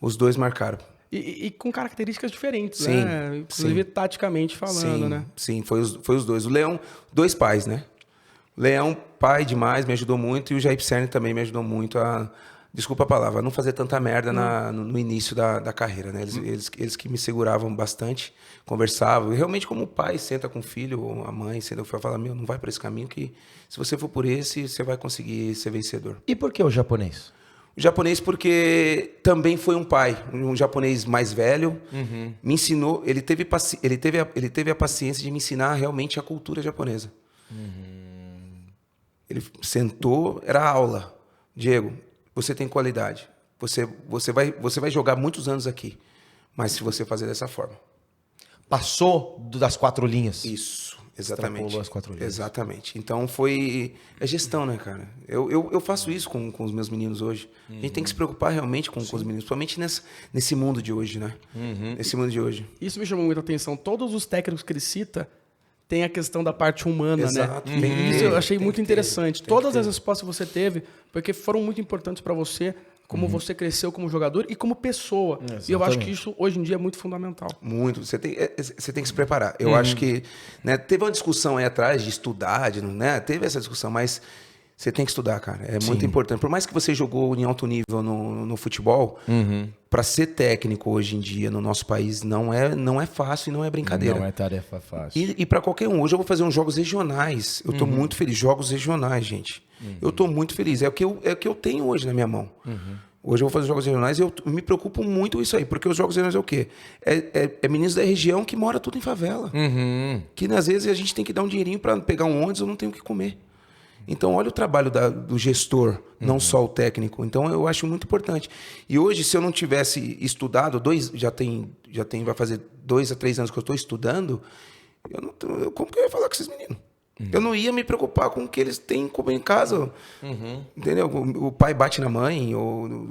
Os dois marcaram. E com características diferentes, sim, né? Inclusive taticamente falando, né? Sim, foi os dois. O Leão, 2 pais, né? O Leão, pai demais, me ajudou muito. E o Jair Pisserni também me ajudou muito a... Desculpa a palavra, a não fazer tanta merda no início da carreira, né? Eles que me seguravam bastante, conversavam. E realmente, como o pai senta com o filho, ou a mãe senta com o filho, fala, não vai por esse caminho, que se você for por esse, você vai conseguir ser vencedor. E por que o japonês? O japonês porque também foi um pai, um japonês mais velho, me ensinou, ele teve a paciência de me ensinar realmente a cultura japonesa. Ele sentou, era aula. Diego, você tem qualidade. Você vai jogar muitos anos aqui, mas se você fazer dessa forma. Passou das 4 linhas. Isso, exatamente. Extrapolou as 4 linhas. Exatamente. Então é gestão, né, cara? Eu faço isso com os meus meninos hoje. A gente tem que se preocupar realmente com os meninos, principalmente nesse mundo de hoje, né? Nesse mundo de hoje. Isso me chamou muita atenção. Todos os técnicos que ele cita tem a questão da parte humana, exato, né? Isso eu achei muito interessante. Todas as respostas que você teve, porque foram muito importantes para você, como você cresceu como jogador e como pessoa. Exatamente. E eu acho que isso, hoje em dia, é muito fundamental. Muito. Você tem que se preparar. Eu acho que... Né, teve uma discussão aí atrás de estudar, né? Teve essa discussão, mas você tem que estudar, cara. É muito importante. Por mais que você jogou em alto nível no futebol, para ser técnico hoje em dia no nosso país não é fácil e não é brincadeira. Não é tarefa fácil. E para qualquer um. Hoje eu vou fazer uns jogos regionais. Eu estou muito feliz. Jogos regionais, gente. Eu estou muito feliz. É o que eu tenho hoje na minha mão. Hoje eu vou fazer jogos regionais e eu me preocupo muito com isso aí. Porque os jogos regionais é o quê? É meninos da região que mora tudo em favela. Que às vezes a gente tem que dar um dinheirinho para pegar um ônibus, eu não tenho o que comer. Então, olha o trabalho do gestor, não só o técnico. Então, eu acho muito importante. E hoje, se eu não tivesse estudado, vai fazer 2 a 3 anos que eu estou estudando, como que eu ia falar com esses meninos? Eu não ia me preocupar com o que eles têm comer em casa. Entendeu? O pai bate na mãe,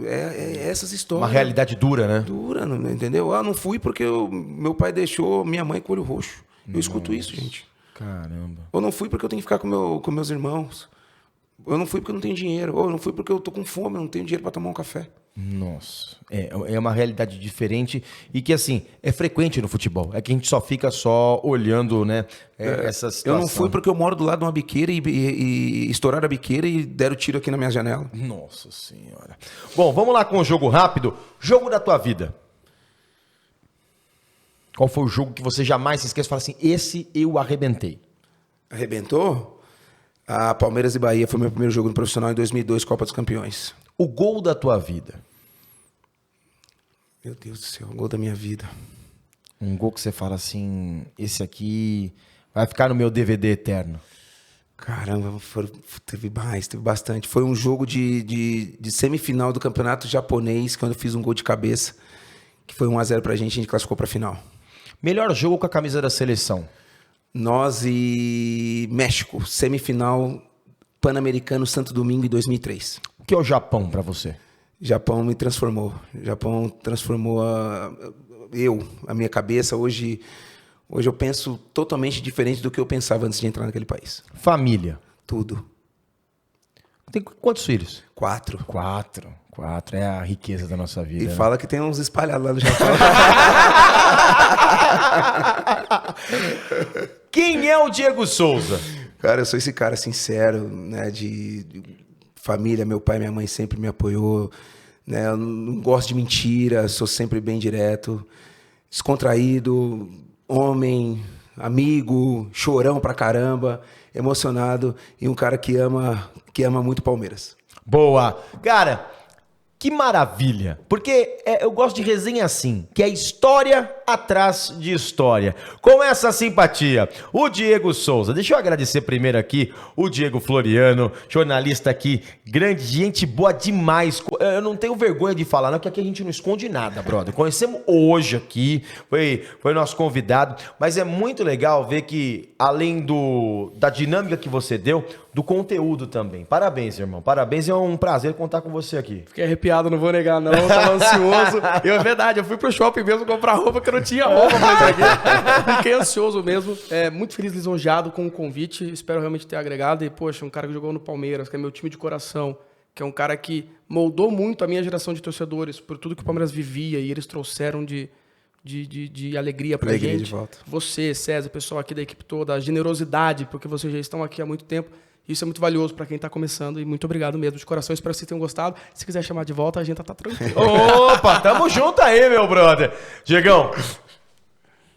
é essas histórias. Uma realidade dura, né? Dura, entendeu? Não fui porque meu pai deixou minha mãe com o olho roxo. Eu escuto isso, gente. Caramba. Eu não fui porque eu tenho que ficar com meus irmãos. Eu não fui porque eu não tenho dinheiro. Ou eu não fui porque eu tô com fome, eu não tenho dinheiro para tomar um café. Nossa, é uma realidade diferente e que, assim, é frequente no futebol. É que a gente só fica olhando, né, essa situação. Eu não fui porque eu moro do lado de uma biqueira e estouraram a biqueira e deram tiro aqui na minha janela. Nossa Senhora. Bom, vamos lá com o jogo rápido. Jogo da tua vida. Qual foi o jogo que você jamais se esquece e fala assim, esse eu arrebentei? Arrebentou? A Palmeiras e Bahia foi meu primeiro jogo no profissional em 2002, Copa dos Campeões. O gol da tua vida? Meu Deus do céu, o gol da minha vida. Um gol que você fala assim, esse aqui vai ficar no meu DVD eterno. Caramba, teve bastante. Foi um jogo de semifinal do campeonato japonês, quando eu fiz um gol de cabeça, que foi 1-0 pra gente, a gente classificou pra final. Melhor jogo com a camisa da seleção? Nós e México, semifinal Pan-Americano Santo Domingo em 2003. O que é o Japão pra você? Japão me transformou. Japão transformou a minha cabeça. Hoje eu penso totalmente diferente do que eu pensava antes de entrar naquele país. Família. Tudo. Tem quantos filhos? 4. Quatro é a riqueza da nossa vida. E né? fala que tem uns espalhados lá no Japão. Quem é o Diego Souza? Cara, eu sou esse cara sincero, né? De família, meu pai e minha mãe sempre me apoiou. Né? Eu não gosto de mentira, sou sempre bem direto, descontraído, homem, amigo, chorão pra caramba, emocionado e um cara que ama muito Palmeiras. Boa. Cara, que maravilha. Porque eu gosto de resenha assim, que é história atrás de história. Com essa simpatia, o Diego Souza. Deixa eu agradecer primeiro aqui o Diego Floriano, jornalista aqui, grande, gente boa demais. Eu não tenho vergonha de falar, não, porque aqui a gente não esconde nada, brother. Conhecemos hoje aqui, foi nosso convidado, mas é muito legal ver que, além da dinâmica que você deu, do conteúdo também. Parabéns, irmão. Parabéns, é um prazer contar com você aqui. Fiquei arrepiado, não vou negar não, tava ansioso. É verdade, eu fui pro shopping mesmo comprar roupa que eu não tinha roupa pra isso aqui. Fiquei ansioso mesmo, muito feliz, lisonjeado com o convite, espero realmente ter agregado. E, poxa, um cara que jogou no Palmeiras, que é meu time de coração, que é um cara que moldou muito a minha geração de torcedores por tudo que o Palmeiras vivia e eles trouxeram de alegria pra gente. De volta. Você, César, o pessoal aqui da equipe toda, a generosidade, porque vocês já estão aqui há muito tempo. Isso é muito valioso para quem está começando e muito obrigado mesmo de coração. Espero que vocês tenham gostado. Se quiser chamar de volta, a gente tá tranquilo. Opa, tamo junto aí, meu brother. Diegão,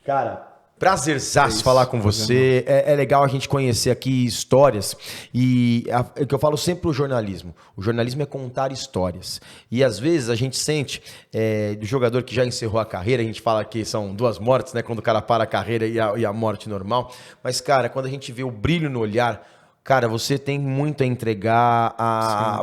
cara, prazerzaço falar com você. É legal a gente conhecer aqui histórias. E é o que eu falo sempre pro jornalismo. O jornalismo é contar histórias. E às vezes a gente sente do jogador que já encerrou a carreira, a gente fala que são 2 mortes, né? Quando o cara para a carreira e a morte normal. Mas, cara, quando a gente vê o brilho no olhar, cara, você tem muito a entregar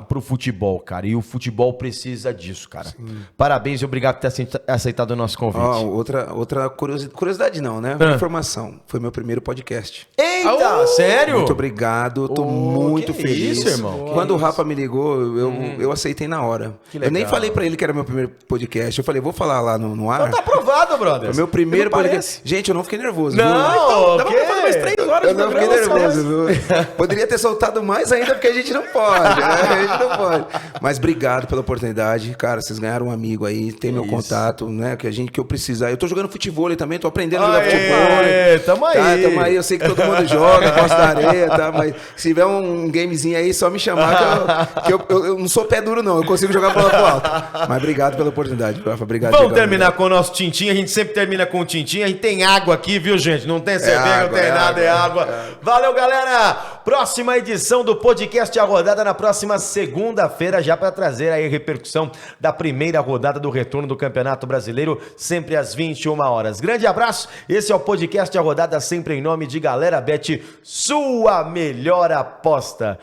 pro futebol, cara. E o futebol precisa disso, cara. Sim. Parabéns e obrigado por ter aceitado o nosso convite. Outra curiosidade não, né? Informação. Foi meu primeiro podcast. Eita, sério? Muito obrigado. Tô muito feliz. Isso, irmão. Quando o Rafa me ligou, eu aceitei na hora. Eu nem falei pra ele que era meu primeiro podcast. Eu falei, vou falar lá no ar. Então tá aprovado, brother. Foi meu primeiro podcast. Gente, eu não fiquei nervoso. Não, então, dava pra fazer mais 3 horas de programa. Eu não fiquei nervoso, viu? Poderia ter soltado mais ainda, porque a gente não pode, né? A gente não pode. Mas obrigado pela oportunidade. Cara, vocês ganharam um amigo aí, tem meu contato, né? Que eu precisar. Eu tô jogando futebol também, tô aprendendo a jogar futebol. Tamo aí. Tá, tamo aí. Eu sei que todo mundo joga, gosta da areia, tá? Mas se tiver um gamezinho aí, só me chamar, que eu não sou pé duro, não. Eu consigo jogar bola pro alto. Mas obrigado pela oportunidade, Rafa. Obrigado. Vamos terminar com o nosso tintim. A gente sempre termina com o tintim. A gente tem água aqui, viu, gente? Não tem cerveja, não tem nada, é água. Valeu, galera! Próxima edição do podcast A Rodada na próxima segunda-feira, já para trazer aí a repercussão da primeira rodada do retorno do Campeonato Brasileiro, sempre às 21 horas. Grande abraço, esse é o podcast A Rodada, sempre em nome de Galera Bet, sua melhor aposta.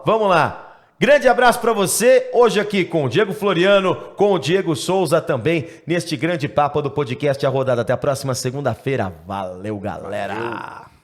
Vamos lá. Grande abraço para você, hoje aqui com o Diego Floriano, com o Diego Souza também, neste grande papo do podcast A Rodada. Até a próxima segunda-feira. Valeu, galera! Valeu.